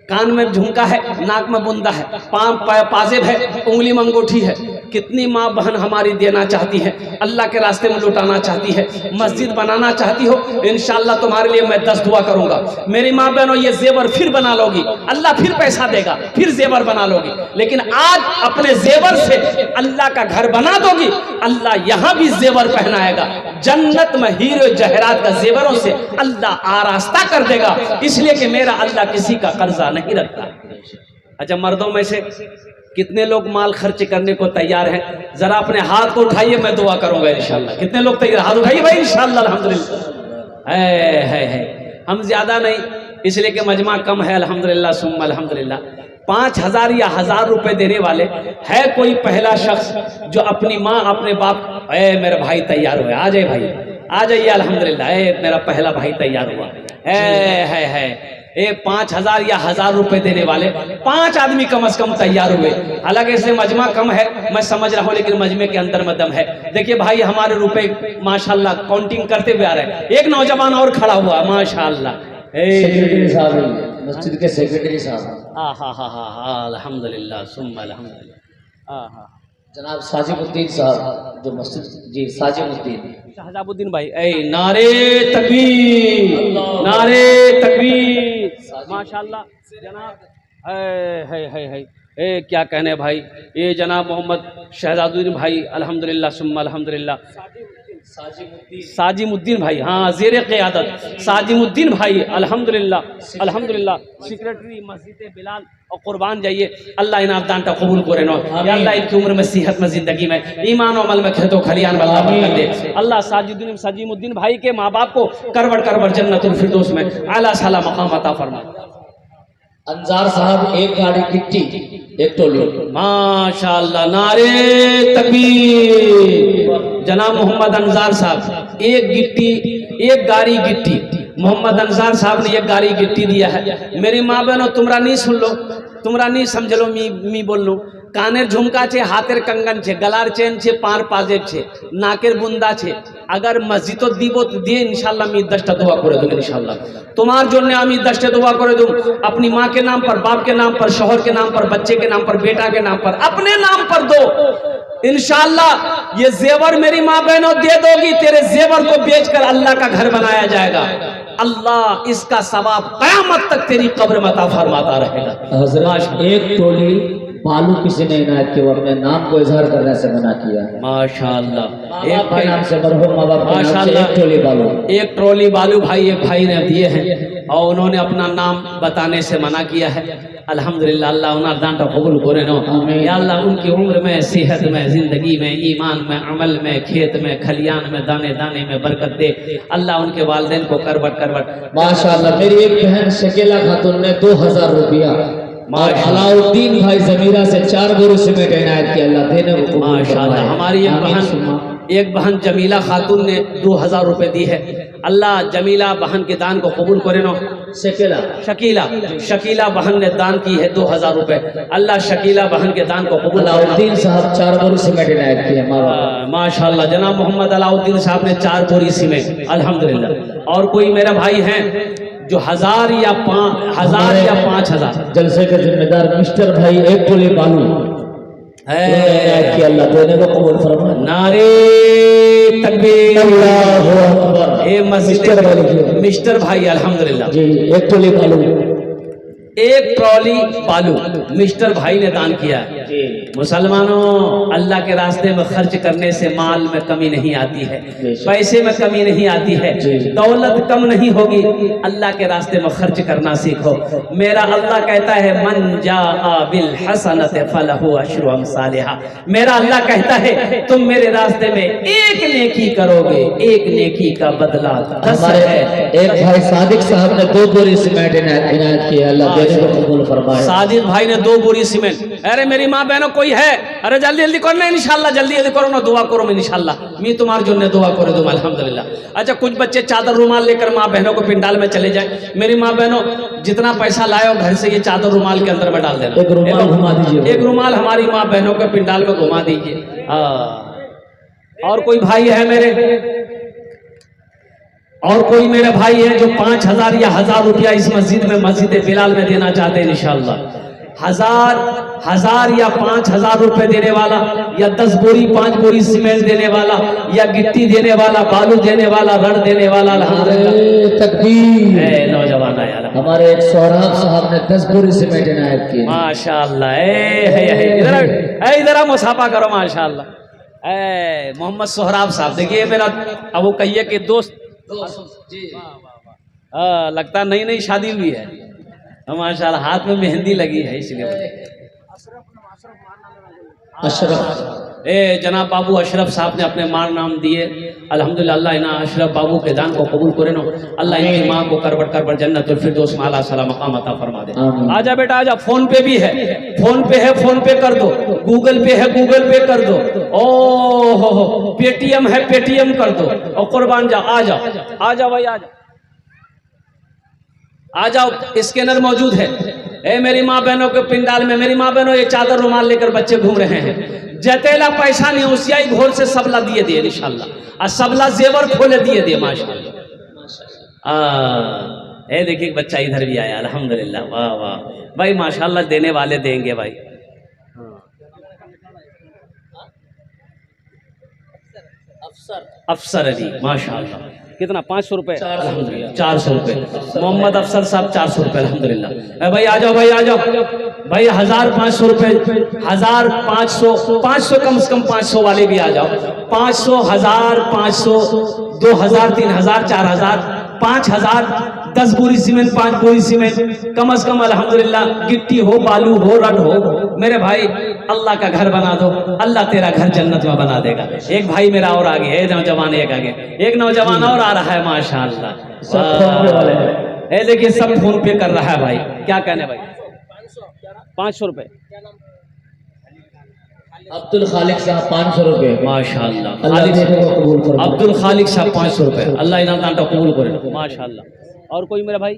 कान में झुमका है, नाक में बुंदा है, पाँव पाजेब है, उंगली में अंगूठी है, कितनी माँ बहन हमारी देना चाहती है, अल्लाह के रास्ते में लुटाना चाहती है, मस्जिद बनाना चाहती हो, इंशाअल्लाह तुम्हारे लिए मैं 10 दुआ करूंगा। मेरी माँ बहनों, ये जेवर फिर बना लोगी, अल्लाह फिर पैसा देगा, फिर जेवर बना लोगी। लेकिन आज अपने जेवर से अल्लाह का घर बना दोगी, अल्लाह यहाँ भी जेवर पहनाएगा। जन्नत में हीरे जहरात का जेवरों से अल्लाह आरास्ता कर देगा, इसलिए कि मेरा अल्लाह किसी का कर्जा नहीं रखता। अच्छा, मर्दों में से कितने लोग माल खर्च करने को तैयार हैं? जरा अपने हाथ को उठाइए, मैं दुआ करूंगा इंशाल्लाह। कितने लोग तैयार? हाथ उठाइए भाई, इंशाल्लाह अल्हम्दुलिल्लाह। है हम ज्यादा नहीं, इसलिए कि मजमा कम है, अल्हम्दुलिल्लाह सुम्मा अल्हम्दुलिल्लाह। 5,000 या 1,000 रुपए देने वाले है कोई पहला शख्स जो अपनी माँ अपने बाप, मेरा भाई तैयार हुआ, आ जाए भाई, आ जाइए, अल्हम्दुलिल्लाह, मेरा पहला भाई तैयार हुआ है। 5,000 या 1,000 रुपए देने वाले 5 आदमी कम से कम तैयार हुए। हालांकि इससे मजमा कम है, मैं समझ रहा हूँ, लेकिन मजमे के अंदर में दम है। देखिए भाई, हमारे रुपए माशाल्लाह काउंटिंग करते हुए आ रहे हैं। एक नौजवान और खड़ा हुआ, माशाल्लाह, सेक्रेटरी साहब, मस्जिद के सेक्रेटरी साहब। हाँ, अल्हम्दुलिल्लाह सुम्मा अल्हम्दुलिल्लाह। जनाब साजिमुद्दीन साहब जो मस्जिद, जी साजिमुद्दीन शहजाबुद्दीन भाई, नारे तकबीर, नारे तकबीर, माशाल्लाह जनाब, है क्या कहने भाई, ये जनाब मोहम्मद शहजाबुद्दीन भाई, अल्हम्दुलिल्लाह सुम्मा अल्हम्दुलिल्लाह। साजिमुद्दीन भाई, हाँ, ज़ेरे क़ियादत साजिमुद्दीन भाई, अल्हम्दुलिल्लाह अल्हम्दुलिल्लाह, सेक्रेटरी मस्जिद बिलाल। और कुर्बान जाइए, अल्लाह इन दान का कबूल करे नो, या अल्लाह इनकी उम्र में, सेहत में, जिंदगी में, ईमान और अमल में खेतों खलियान में अल्लाह बरकत दे। अल्लाह साजिमुद्दीन भाई के माँ बाप को करवड़ करवड़ जन्नतुल फिरदौस में आला साला मकाम अता फरमा। अंजार साहब, एक गाड़ी गिट्टी, एक टोली, माशाअल्लाह, नारे तकबीर। जनाब मोहम्मद अंजार साहब, एक गिट्टी, एक गाड़ी गिट्टी, मोहम्मद अंजार साहब ने एक गाड़ी गिट्टी दिया है। मेरी माँ बहनों, तुमरा नहीं सुन लो, तुमरा नहीं समझ लो, मी बोल लो। कानेर झुमका छे, हाथेर कंगन छे, गलार चेन छे, पार पाजेब छे, नाकेर बुंदा छे। अगर मस्जिद दीबो तो दिए, इंशाल्लाह मी 10टा दुआ करे दूंगा, इंशाल्लाह तुम्हार जोड़ने आमी 10टा दुआ करे दूं, अपनी माँ के नाम पर, बाप के नाम पर, शोहर के नाम पर, बच्चे के नाम पर, बेटा के नाम पर, अपने नाम पर दो। इंशाल्लाह ये जेवर मेरी माँ बहनों दे दोगी, तेरे जेवर को बेचकर अल्लाह का घर बनाया जाएगा। अल्लाह इसका सवाब कयामत तक तेरी कब्र में अता फरमाता रहेगा। हज़रत, एक टोली बालू किसी ने इनायत किया, वो अपने नाम को इजहार करने से मना किया। माशाअल्लाह, एक भाई नाम से, मरहूम माँ बाप के नाम से एक टोली बालू, एक ट्रॉली बालू भाई, एक भाई ने दिए हैं और उन्होंने अपना नाम बताने से मना किया है। अल्हम्दुलिल्लाह, अल्लाह उन्हें दान कबूल करे नो, या अल्लाह उनकी उम्र में, सेहत में, जिंदगी में, ईमान में, अमल में, खेत में, खलियान में, दाने दाने में बरकत दे। अल्लाह उनके वालिदैन को करवट करवट। माशाअल्लाह, मेरी एक बहन शकीला खातून ने 2,000 रुपया, अलाउद्दीन भाई जमीरा से 4 बोरी सीमेंट इनायत किया, अल्लाह देने को। माशाअल्लाह, हमारी एक बहन जमीला खातून ने 2,000 रुपए दी है। अल्लाह जमीला बहन के दान को कबूल करे नो। शकीला बहन ने दान की है 2,000 रुपए। अल्लाह शकीला बहन के दान को कबूल। अलाउद्दीन साहब 4 बोरी सीमेंट इनायत किए। माशाअल्लाह, जनाब मोहम्मद अलाउद्दीन साहब ने 4 बोरी सीमेंट, अल्हम्दुलिल्लाह। और कोई मेरा भाई है जो 1,000 या 5,000 जलसे के जिम्मेदार मिस्टर भाई, एक टोली बालू है कि अल्लाह देने को कबूल फरमाए। नारे तकबीर, अल्लाहू अकबर। ए मस्जिद मिस्टर भाई, अल्हम्दुलिल्लाह जी, एक टोली बालू, एक ट्रॉली बालू मिस्टर भाई ने दान किया। मुसलमानों, अल्लाह के रास्ते में खर्च करने से माल में कमी नहीं आती है, पैसे में कमी नहीं आती है, दौलत कम नहीं होगी। अल्लाह के रास्ते में खर्च करना सीखो। मेरा अल्लाह कहता है, मन जाआ बिल हसनत फलहु अशरु अमसालिहा। मेरा अल्लाह कहता है, तुम मेरे रास्ते में एक नेकी करोगे, एक नेकी का बदला 10 है। एक भाई सादिक साहब ने 2 बोरी सीमेंट इनायत किया, अल्लाह देने को कबूल फरमाए। सादिक भाई ने 2 बोरी सीमेंट। अरे मेरी माँ बहनों कोई है? अरे जल्दी जल्दी करो ना, इंशाल्लाह जल्दी जल्दी करो ना, दुआ करो इंशाल्लाह। मैं तुम्हारे जो ने दुआ करे दूं, अल्हम्दुलिल्लाह। अच्छा, कुछ बच्चे चादर रुमाल लेकर माँ बहनों को पिंडाल में चले जाए। मेरी माँ बहनों, जितना पैसा लाए घर से ये चादर रुमाल के अंदर में डाल देना। एक रुमाल घुमा दीजिए, एक रुमाल हमारी माँ बहनों के पिंडाल में घुमा दीजिए। और कोई भाई है मेरे, और कोई मेरे भाई है जो 5,000 या 1,000 रुपया इस मस्जिद में, मस्जिद बिलाल में देना चाहते हैं इंशाअल्लाह। हजार या 5,000 रुपए देने वाला, या 10 बोरी 5 बोरी सीमेंट देने वाला, या गिट्टी देने वाला, बालू देने वाला, रड देने वाला। अरे तकबीर। ए नौजवान आया हमारे एक सोहराब साहब ने 10 बोरी सीमेंट इनायत की। माशाअल्लाह। इधर मुसाफा करो माशाअल्लाह। ए मोहम्मद सोहराब साहब, देखिए मेरा अब वो कहिए कि दोस्त लगता नई नई शादी हुई है माशाअल्लाह, हाथ में मेहंदी लगी है इसलिए। अशरफ जनाब बाबू अशरफ साहब ने अपने मार नाम दिए। अल्हम्दुलिल्लाह, अल्लाह इना अशरफ बाबू के दान को कबूल करे नो। अल्लाह इनकी माँ को करबट जन्नतुल फिरदौस में आला सला मकाम अता फरमा दे। आजा बेटा आजा, फोन पे भी है, फोन पे है, फोन पे कर दो, गूगल पे है, गूगल पे कर दो, ओ हो पेटीएम है, पेटीएम कर दो। और कुर्बान जा, आ जाओ आ जाओ भाई, आ जाओ, स्कैनर मौजूद है। मेरी माँ बहनों के पिंडाल में, मेरी माँ बहनों ये चादर रुमाल लेकर बच्चे घूम रहे हैं। जतेला पैसा नहीं उसियाई घोर से सबला दिए दे इंशाल्लाह, और सबला जेवर खोले दिए दे माशाल्लाह। देखिए बच्चा इधर भी आया, अल्हम्दुलिल्लाह, वाह वाह भाई माशाल्लाह, देने वाले देंगे भाई। अफसर अली माशाल्लाह, कितना 500 रुपए, 400 रुपए। मोहम्मद अफसर साहब 400 रुपए, अल्हम्दुलिल्लाह। भाई आ जाओ, भाई आ जाओ भाई, 1500 रुपए, 1500 कम से कम 500 वाले भी आ जाओ। 500, 1500, 2000, 3000, 4000, 5000, 10 बोरी सीमेंट, 5 बोरी सीमेंट कम से कम, अल्हम्दुलिल्लाह। गिट्टी हो, बालू हो, रड हो, मेरे भाई अल्लाह का घर बना दो, अल्लाह तेरा घर जन्नत में बना देगा। एक भाई मेरा और आगे है, नौजवान एक आगे, एक नौजवान और आ रहा है माशाअल्लाह। देखिए सब फोन पे कर रहा है भाई, क्या कहने भाई। 500 रुपए, अब्दुल खालिक साहब 500 रुपए माशाअल्लाह। कबूल अब्दुल खालिक साहब 500 रुपए, अल्लाह इनाम दान कबूल करे माशाअल्लाह। और कोई मेरा भाई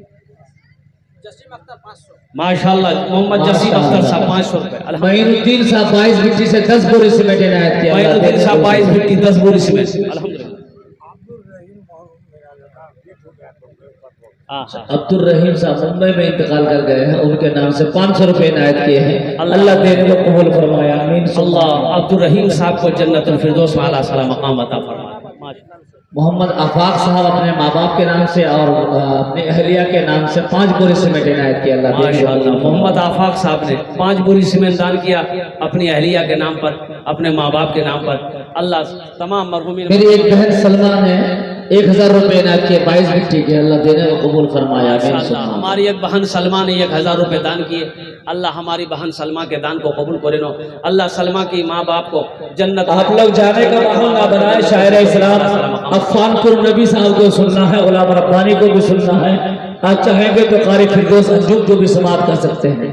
माशाअल्लाह, मोहम्मद जसीम अख्तर साहब 500 रुपए। मईनुद्दीन साहब 22 भिट्टी से 10 बोरी सीमेंट इनायत किया। मईनुद्दीन साहब 22 भिट्टी 10 बोरी सीमेंट, अल्हम्दुलिल्लाह। अब्दुल रहीम साहब मुंबई में इंतकाल कर गए हैं, उनके नाम से 500 रुपए इनायत किए हैं। अल्लाह देने को कबूल फरमाया, आमीन। अल्लाह अब्दुल रहीम साहब को जन्नतुल फिरदौस में आला सला मकाम अता फरमाए। मोहम्मद आफाक साहब अपने माँ बाप के नाम से और अपनी अहलिया के नाम से 5 बोरी सीमेंट इनायत किया। अल्लाह माशाअल्लाह, मोहम्मद आफाक साहब ने 5 बोरी सीमेंट दान किया अपनी अहलिया के नाम पर, अपने माँ बाप के नाम पर। अल्लाह तमाम मरहूमीन। मेरी एक बहन सलमा ने 1000 रुपए इनायत किए 22 भिट्टी के, अल्लाह देने को कबूल फरमाया। हमारी एक बहन सलमा ने 1000 रुपए दान किए, अल्लाह हमारी बहन सलमा के दान को कबूल करे नो। अल्लाह सलमा की माँ बाप को जन्नत। आप लोग जाने का माहौल ना बनाए, शायर इस्लाम अफानपुर नबी साहब को सुनना है, गुलाम रब्बानी को भी सुनना है, आप चाहेंगे तो कारी फिरदौस अंजुम को भी समाप्त कर सकते हैं।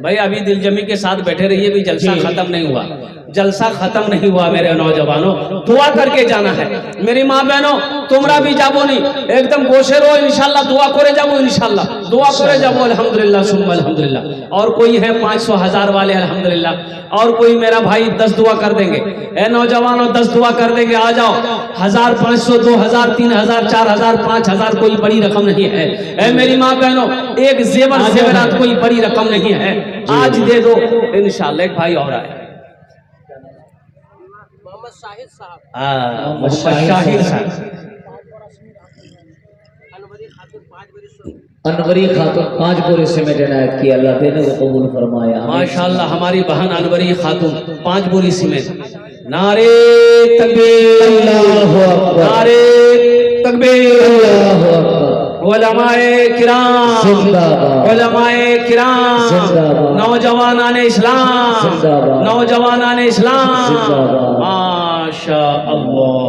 भाई अभी दिलजमी के साथ बैठे रहिए, भी जलसा खत्म नहीं हुआ, जलसा खत्म नहीं हुआ मेरे नौजवानों, दुआ करके जाना है। मेरी माँ बहनों तुमरा भी जाबो नहीं, एकदम गोशे रो इंशाल्लाह, दुआ करे जाबो इंशाल्लाह, दुआ करे जाबो अल्हम्दुलिल्लाह सुम्मा अल्हम्दुलिल्लाह। और कोई है 500 1000 वाले अल्हम्दुलिल्लाह, और कोई मेरा भाई 10 दुआ कर देंगे। ए नौजवानों 10 दुआ कर देंगे, आ जाओ। 1000, 500, 2000, 3000, 4000, 5000 कोई बड़ी रकम नहीं है। ए मेरी माँ बहनों एक जेवरात कोई बड़ी रकम नहीं है, आज दे दो इंशाल्लाह। एक भाई और आए, मोहम्मद शाहिद साहब, अनवरी खातून 5 बोरी सीमेंट इनायत की, अल्लाह देने को कबूल फरमाया। माशाअल्लाह हमारी बहन अनवरी खातून 5 बोरी सीमेंट। नारे तकबीर, अल्लाहु अकबर, नारे तकबीर, अल्लाहु अकबर। उलमाए किराम जिंदाबाद, उलमाए किराम जिंदाबाद, नौजवानाने इस्लाम जिंदाबाद, नौजवानाने इस्लाम जिंदाबाद। माशाअल्लाह,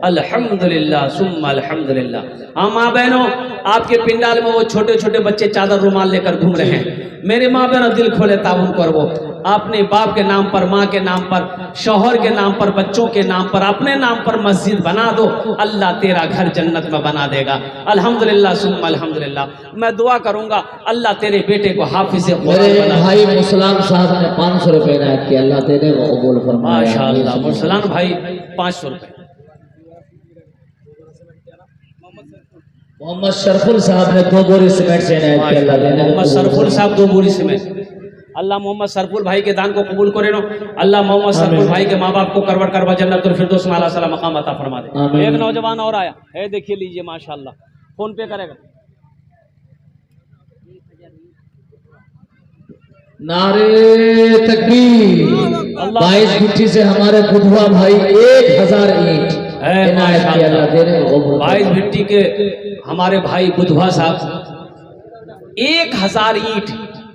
अल्हम्दुलिल्लाह सुम्मा अल्हम्दुलिल्लाह। हाँ माँ बहनों, आपके पिंडाल में वो छोटे छोटे बच्चे चादर रुमाल लेकर घूम रहे हैं। मेरे माँ बहनों दिल खोले ताउन कर, वो अपने बाप के नाम पर, माँ के नाम पर, शौहर के नाम पर, बच्चों के नाम पर, अपने नाम पर मस्जिद बना दो, अल्लाह तेरा घर जन्नत में बना देगा। अल्हम्दुलिल्लाह सुम्मा अल्हम्दुलिल्लाह। मैं दुआ करूंगा अल्लाह तेरे बेटे को हाफिज़ कुरान बना दे। भाई मुसलाम साहब ने 500 रुपए इनायत किया, अल्लाह तेरे को कबूल फरमाए। माशाअल्लाह, मुसलाम भाई 500 रुपए। मोहम्मद शरफुल साहब ने 2 बोरी सीमेंट से इनायत किया, अल्लाह देने को। मोहम्मद शरफुल साहब 2 बोरी सीमेंट, अल्लाह मोहम्मद सरफुल भाई के दान को कबूल करे नो। अल्लाह मोहम्मद सरफुल भाई के माँ बाप को करवट करवा जन्नतुल फिरदौस में आला साला मकाम अता फरमा दे। एक नौजवान और आया है, देखिए लीजिए माशाल्लाह, फोन पे करेगा। नारे तकबीर। 22 गिट्टी से हमारे बुधवा भाई 1000 ईंट इनायत की अल्लाह देने को कबूल। 22 गिट्टी के हमारे भाई बुधवा साहब 1000 ईंट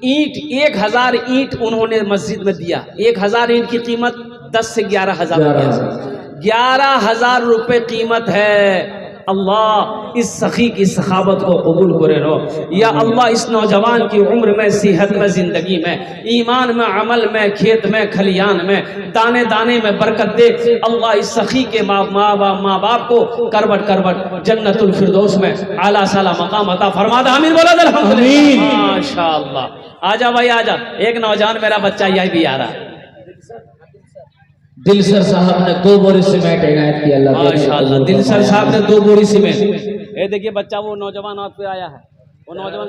1000 ईंट उन्होंने मस्जिद में दिया। 1000 ईंट की कीमत 10 से 11,000 रुपये, 11,000 रुपये कीमत है। अल्लाह इस सखी की सखावत को कबूल करे रो। या अल्लाह इस नौजवान की उम्र में, सेहत में, जिंदगी में, ईमान में, अमल में, खेत में, खलियान में, दाने दाने में बरकत दे। अल्लाह इस सखी के माँ बाप को करवट करवट जन्नतुल फिरदौस में आला साला मकाम अता फरमा दे। आमीन बोला अल्हम्दुलिल्लाह। माशाअल्लाह। आजा भाई आजा। एक नौजवान मेरा बच्चा यही भी आ रहा है। दिलसर साहब ने 2 बोरी सीमेंट इनायत की अल्लाह। माशाअल्लाह। दिलसर साहब ने 2 बोरी सीमेंट। ये देखिए बच्चा, वो नौजवान आप पे आया है, वो नौजवान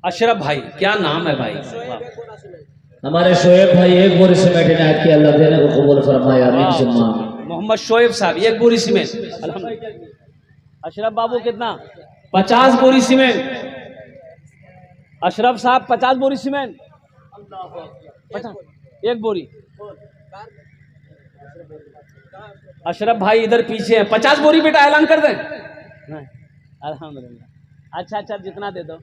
अशरफ भाई, क्या नाम है भाई? हमारे शोएब भाई 1 बोरी सीमेंट इनायत की अल्लाह देने को कबूल फरमाए। आमीन सुम्मा आमीन। मोहम्मद शोएब साहब 1 बोरी सीमेंट अल्हम्दुलिल्लाह। अशरफ बाबू कितना? 50 बोरी सीमेंट। अशरफ साहब 50 बोरी सीमेंट। 1 बोरी। अशरफ भाई इधर पीछे है, 50 बोरी बेटा ऐलान कर दें। अल्हम्दुलिल्लाह। अच्छा जितना दे दो।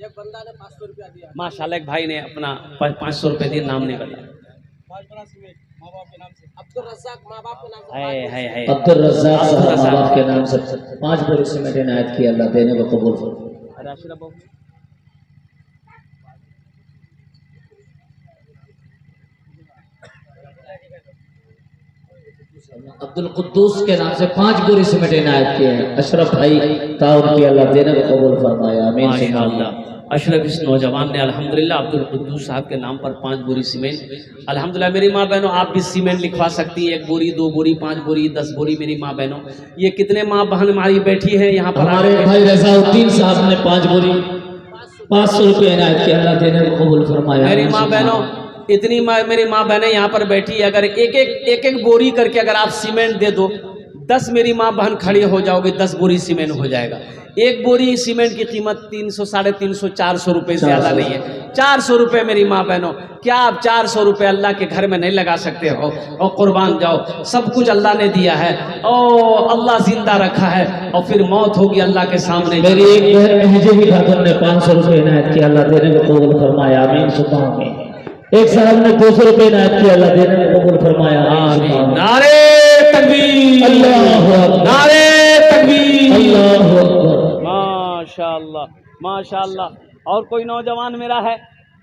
एक बंदा ने 500 रुपया दिया माशाल्लाह। एक भाई ने अपना 500 रुपये दिए, नाम नहीं बताया। अब्दुल रज़्ज़ाक माँ बाप के नाम से 5 बोरी सीमेंट इनायत की अल्लाह देने को कबूल फरमाए। अरे अशरफ बाबू अब्दुल कुद्दूस के नाम से 5 बोरी सीमेंट इनायत किए हैं। अशरफ भाई ताउन की अल्लाह देने को कबूल फरमाए। आमीन सुब्हानअल्लाह। अशरफ इस नौजवान ने अल्हम्दुलिल्लाह अब्दुल कुद्दूस साहब के नाम पर 5 बोरी सीमेंट। अल्हम्दुलिल्लाह। मेरी माँ बहनों, आप भी सीमेंट लिखवा सकती है। 1 बोरी, 2 बोरी, 5 बोरी, 10 बोरी। मेरी माँ बहनों, ये कितने माँ बहन हमारी बैठी है यहाँ पर? हमारे भाई रज़ाउद्दीन साहब ने 5 बोरी 500 रुपये इनायत की अल्लाह देने को कबूल फरमाया। मेरी माँ बहनों, इतनी मेरी माँ बहनें यहाँ पर बैठी है, अगर एक बोरी करके अगर आप सीमेंट दे दो, 10 मेरी माँ बहन खड़ी हो जाओगे, 10 बोरी सीमेंट हो जाएगा। 1 बोरी सीमेंट की कीमत 300, 350, 400 रुपये से ज़्यादा नहीं है। 400 रुपये मेरी माँ बहनों। क्या आप 400 रुपये अल्लाह के घर में नहीं लगा सकते हो? और कुर्बान जाओ, सब कुछ अल्लाह ने दिया है और अल्लाह जिंदा रखा है, और फिर मौत होगी अल्लाह के सामने। मेरी एक बहन महजबी खातून ने 500 रुपये इनायत की अल्लाह देने को कबूल फरमाया। आमीन सुब्हान आमीन। एक साहब ने 200 रुपये इनायत की अल्लाह देने को कबूल फरमाया। आमीन। नारे तकबीर, अल्लाहु अकबर, नारे तकबीर, अल्लाहु अकबर। माशाअल्लाह माशाअल्लाह। और कोई नौजवान मेरा है?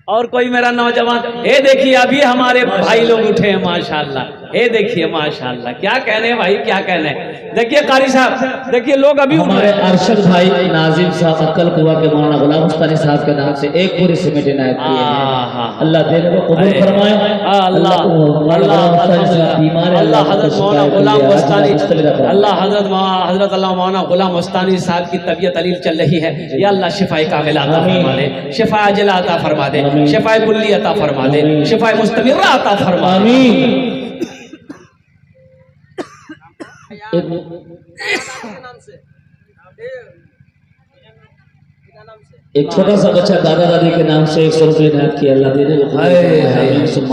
और कोई मेरा नौजवान? ये देखिए अभी हमारे भाई लोग उठे हैं माशाअल्लाह। ये देखिए माशाअल्लाह, क्या कहने भाई, क्या कहने। देखिए कारी साहब, देखिए लोग अभी हमारे अरशद भाई नाजिम साहब अक्कल कुआ के मौलाना गुलाम मुस्तानी साहब के नाम से 1 पूरी सीमेंट इनायत की है। अल्लाह देने को कबूल फरमाए। अल्लाह हजरत मौलाना गुलाम मुस्तानी, अल्लाह हजरत मौलाना गुलाम मुस्तानी साहब की तबीयत अलील चल रही है। या अल्लाह शिफाए कामिला अता फरमा दे, शिफा अजला अता फरमा दे, शिफाए कुल्ली अता फरमा दे, शिफाए मुस्तमिर्रा अता फरमा दे। एक छोटा सा बच्चा दादा दादी के नाम से 100 रुपये इनायत की अल्लाह देने को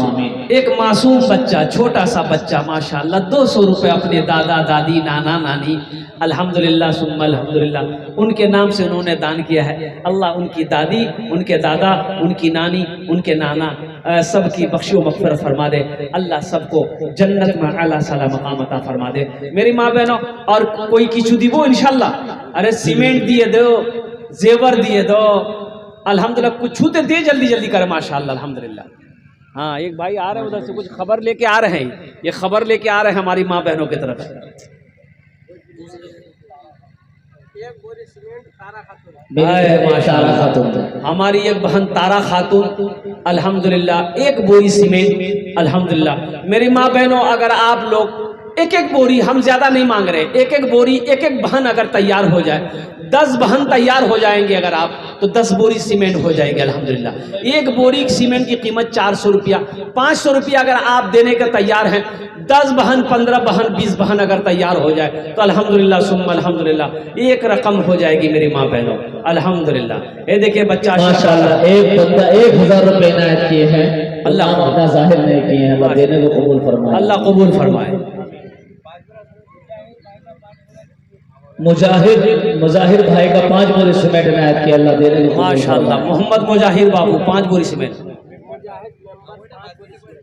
आमीन। एक मासूम बच्चा, छोटा सा बच्चा माशाअल्लाह 200 रुपये अपने दादा दादी, नाना नानी, अल्हम्दुलिल्लाह सुम्मा अल्हम्दुलिल्लाह, उनके नाम से उन्होंने दान किया है। अल्लाह उनकी दादी, उनके दादा, उनकी नानी, उनके नाना सबकी बख्शो मग़फ़िरत फरमा दे। अल्लाह सबको जन्नत में आला साला मकाम अता फरमा दे। मेरी माँ बहनों, और कोई किचु दीबो इंशाल्लाह। अरे सीमेंट दिए दो, जेवर दिए दो, अल्हम्दुलिल्लाह कुछ तो दे, जल्दी जल्दी कर माशाअल्लाह अल्हम्दुलिल्लाह। हाँ, एक भाई आ रहे हैं उधर से, कुछ खबर लेके आ रहे हैं। ये खबर लेके आ रहे हैं हमारी माँ बहनों की तरफ। हमारी एक बहन तारा खातून अल्हम्दुलिल्लाह 1 बोरी सीमेंट अल्हम्दुलिल्लाह। मेरी माँ बहनों, अगर आप लोग एक एक बोरी, हम ज्यादा नहीं मांग रहे, एक एक बोरी, एक एक बहन अगर तैयार हो जाए, 10 बहन तैयार हो जाएंगे अगर आप, तो 10 बोरी सीमेंट हो जाएगी अल्हम्दुलिल्लाह। एक बोरी सीमेंट की कीमत 400 रुपया, 500 रुपया अगर आप देने का तैयार हैं, 10 बहन, 15 बहन, 20 बहन अगर तैयार हो जाए तो अल्हम्दुलिल्लाह सुम्मा अल्हम्दुलिल्लाह एक रकम हो जाएगी मेरी माँ बहनों अल्हम्दुलिल्लाह। ये देखिए बच्चा माशाअल्लाह, एक बंदा 1000 रुपए इनायत किए हैं, अल्लाह अपना जाहिर नहीं किए हैं, अल्लाह देने को कबूल फरमाए, अल्लाह कबूल फरमाए। मुजाहिर भाई का 5 बोरी सीमेंट इनायत किया, अल्लाह देने को कबूल माशाअल्लाह। फरमाए। मोहम्मद मुजाहिर बाबू 5 बोरी सीमेंट,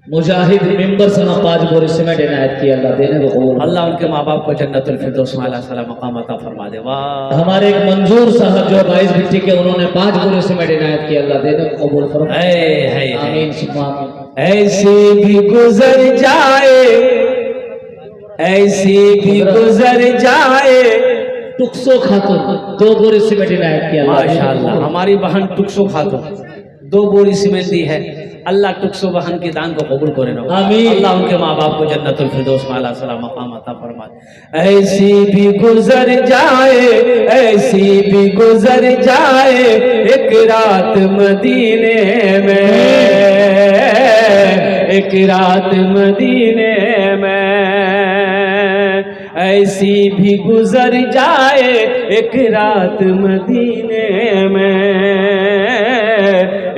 मुजाहिद मेंबर से 5 बोरी सीमेंट इनायत किया, अल्लाह देने को कबूल फरमाए। अल्लाह उनके माँ बाप को जन्नतुल फिरदौस में आला मकाम अता फरमा दे। वाह। हमारे एक मंजूर साहब जो 22 भिट्टी के, उन्होंने 5 बोरी सीमेंट इनायत किया, अल्लाह देने को कबूल फरमाए। आमीन सुम्मा आमीन। ऐसे भी गुजर जाए, ऐसे भी गुजर जाए। टुक्सो खातून 2 बोरी सीमेंट इनायत किया, माशाअल्लाह। हमारी बहन टुक्सो खातून 2 बोरी सीमेंट दी है, अल्लाह टुक्सो बहन के दान को कबूल करे ना। आमीन। अल्लाह उनके माँ बाप को जन्नतुल फिरदौस में आला मकाम अता फरमाए। ऐसी भी गुजर जाए, ऐसी भी गुजर जाए एक रात मदीने में, एक रात मदीने में, ऐसी भी गुजर जाए एक रात मदीने में,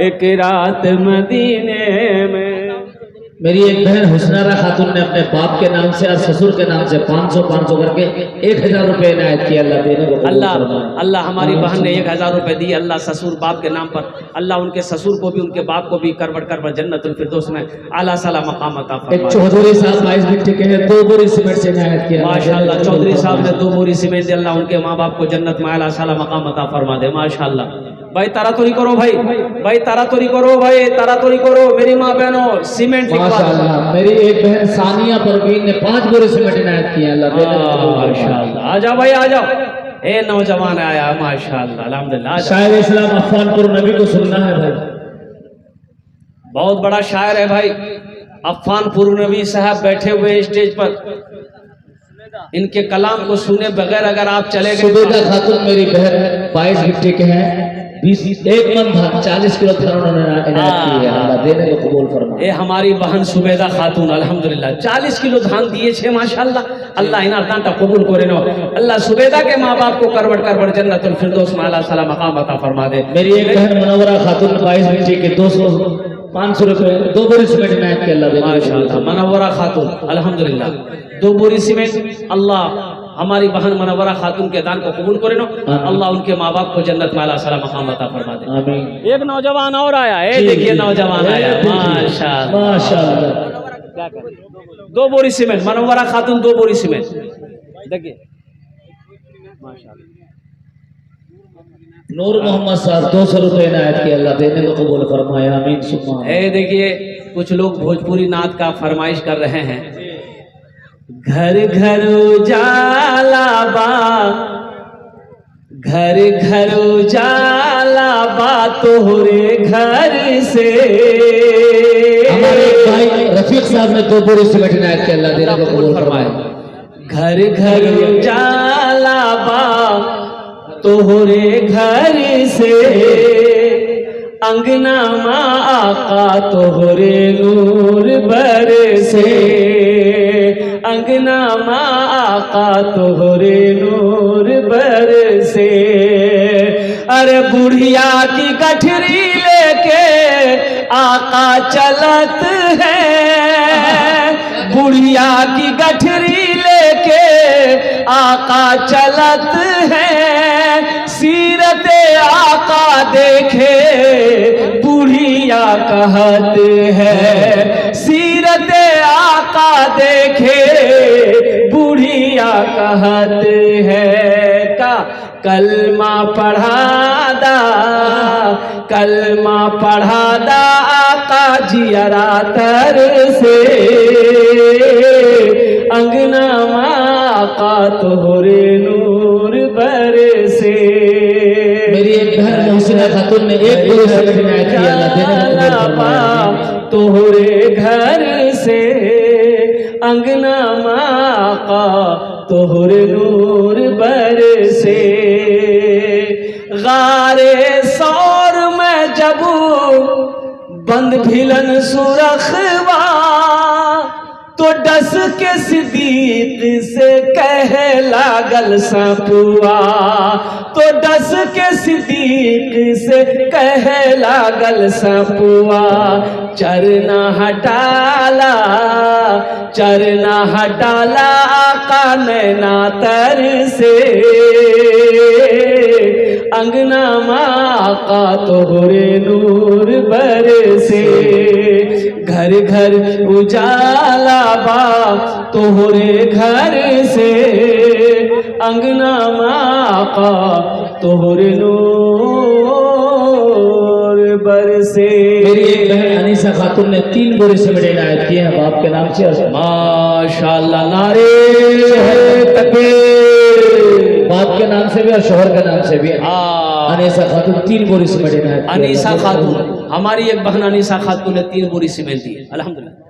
एक रात मदीने में। मेरी एक बहन हुस्नारा खातून ने अपने बाप के नाम से और ससुर के नाम से 500 करके 1000 रुपए इनायत किया, अल्लाह देने को अल्लाह अल्लाह हमारी बहन ने 1000 रुपए दी, अल्लाह ससुर बाप के नाम पर, अल्लाह उनके ससुर को भी उनके बाप को भी करवट जन्नतुल फिरदौस में आला साला मकाम अता एक फरमाए। चौधरी साहब 22 भिट्टी के हैं, 2 बोरी सीमेंट से इनायत किया, माशाअल्लाह। चौधरी साहब ने 2 बोरी सीमेंट दी, अल्लाह उनके माँ बाप को जन्नत में आला साला मकाम अता फरमा दे। माशाअल्लाह। भाई तारातोरी करो, भाई तारातोरी करो, भाई तारातोरी करो मेरी माँ बहनों। सीमेंट माशाअल्लाह। मेरी एक बहन सानिया परवीन ने 5 बोरी सीमेंट इनायत किया, अल्लाह देने को कबूल फरमाए। माशाअल्लाह। आ जाओ भाई आ जाओ, ए नौजवान आया माशाअल्लाह अल्हम्दुलिल्लाह। शायर इस्लाम अफ़ानपुर नबी को सुनना है भाई, बहुत बड़ा शायर है भाई। अफ़ानपुर नबी साहब बैठे हुए हैं स्टेज पर, इनके कलाम को सुने बगैर अगर आप चले गए। सुबेदा खातून मेरी बहन 22 भिट्टी के हैं, 1 मन धान 40 किलो धान उन्होंने इनायत की है, अल्लाह देने को कबूल फरमाए। ये हमारी बहन सुबेदा खातून अल्हम्दुलिल्लाह 40 किलो धान दिए छे माशाअल्लाह। अल्लाह इनार दानटा कबूल करे नो। अल्लाह सुबेदा के माँ बाप को करवट जन्नतुल फिरदौस में आला साला मकाम अता फरमा दे। मेरी एक बहन मुनव्वरा खातून 22 भिट्टी के 500 रुपए 2 बोरी सीमेंट इनायत किया, अल्लाह देने को माशाअल्लाह। मुनव्वरा खातून अल्हम्दुलिल्लाह 2 बोरी सीमेंट, अल्लाह हमारी बहन मुनव्वरा खातून के दान को कबूल करे नो। अल्लाह उनके माँ बाप को जन्नत में आला साला मकाम अता फरमा दे। आमीन। एक नौजवान और आया है, देखिए नौजवान आया माशाअल्लाह माशाअल्लाह। 2 बोरी सीमेंट, मुनव्वरा खातून 2 बोरी सीमेंट, देखिए माशाअल्लाह। नूर मोहम्मद साहब 200 रुपए इनायत किया, अल्लाह देने को कबूल फरमाए। आमीन सुम्मा आमीन। देखिए कुछ लोग भोजपुरी नात का फरमाइश कर रहे हैं। घर घर उजाला बा, घर घर उजाला बा तोहरे घर से। हमारे भाई रफीक साहब ने 2 बोरी सीमेंट इनायत किया, अल्लाह देने को कबूल फरमाए। घर घर उजाला बा तोहरे घर से, अंगना माँ आका तोहरे नूर बरसे, अंगना माँ आका तोहरे नूर बरसे। अरे बुढ़िया की गठरी लेके आका चलत है, बुढ़िया की गठरी लेके आका चलत है। सीरत आका देखे बुढ़िया कहत है, सीरत आका देखे बुढ़िया कहत है। का कलमा पढ़ादा, कलमा पढ़ादा आका जियरा तर से, अंगना आका तोहरे नूर बरसे। मेरी एक बहन मोहसिना खातून ने 1 बोरी सीमेंट इनायत किया, अल्लाह देने को कबूल फरमाए। तोहरे घर से, अंगना माँ तोहरे नूर बरसे। गारे सौर में जब बंद भिलन सुरखवा, तो डस के सिद्दीक से कह लागल सपुआ, तो डस के सिद्दीक से कह लागल सपुआ। चरना हटाला आका नैना तर से, अंगना माका तोहरे नूर बरसे। घर घर उजाला बा तोहरे घर से, अंगना माका तोहरे नूर बरसे। मेरी एक बहन अनीसा खातून ने 3 बोरी सीमेंट इनायत किए हैं बाप के नाम से। माशाअल्लाह, नारे तकबीर। बाप के नाम से भी और शोहर के नाम से भी। अनीसा खातून 3 बोरी सीमेंट इनायत। अनीसा खातून, हमारी एक बहन अनीसा खातून ने 3 बोरी सीमेंट दी। अल्हम्दुलिल्लाह।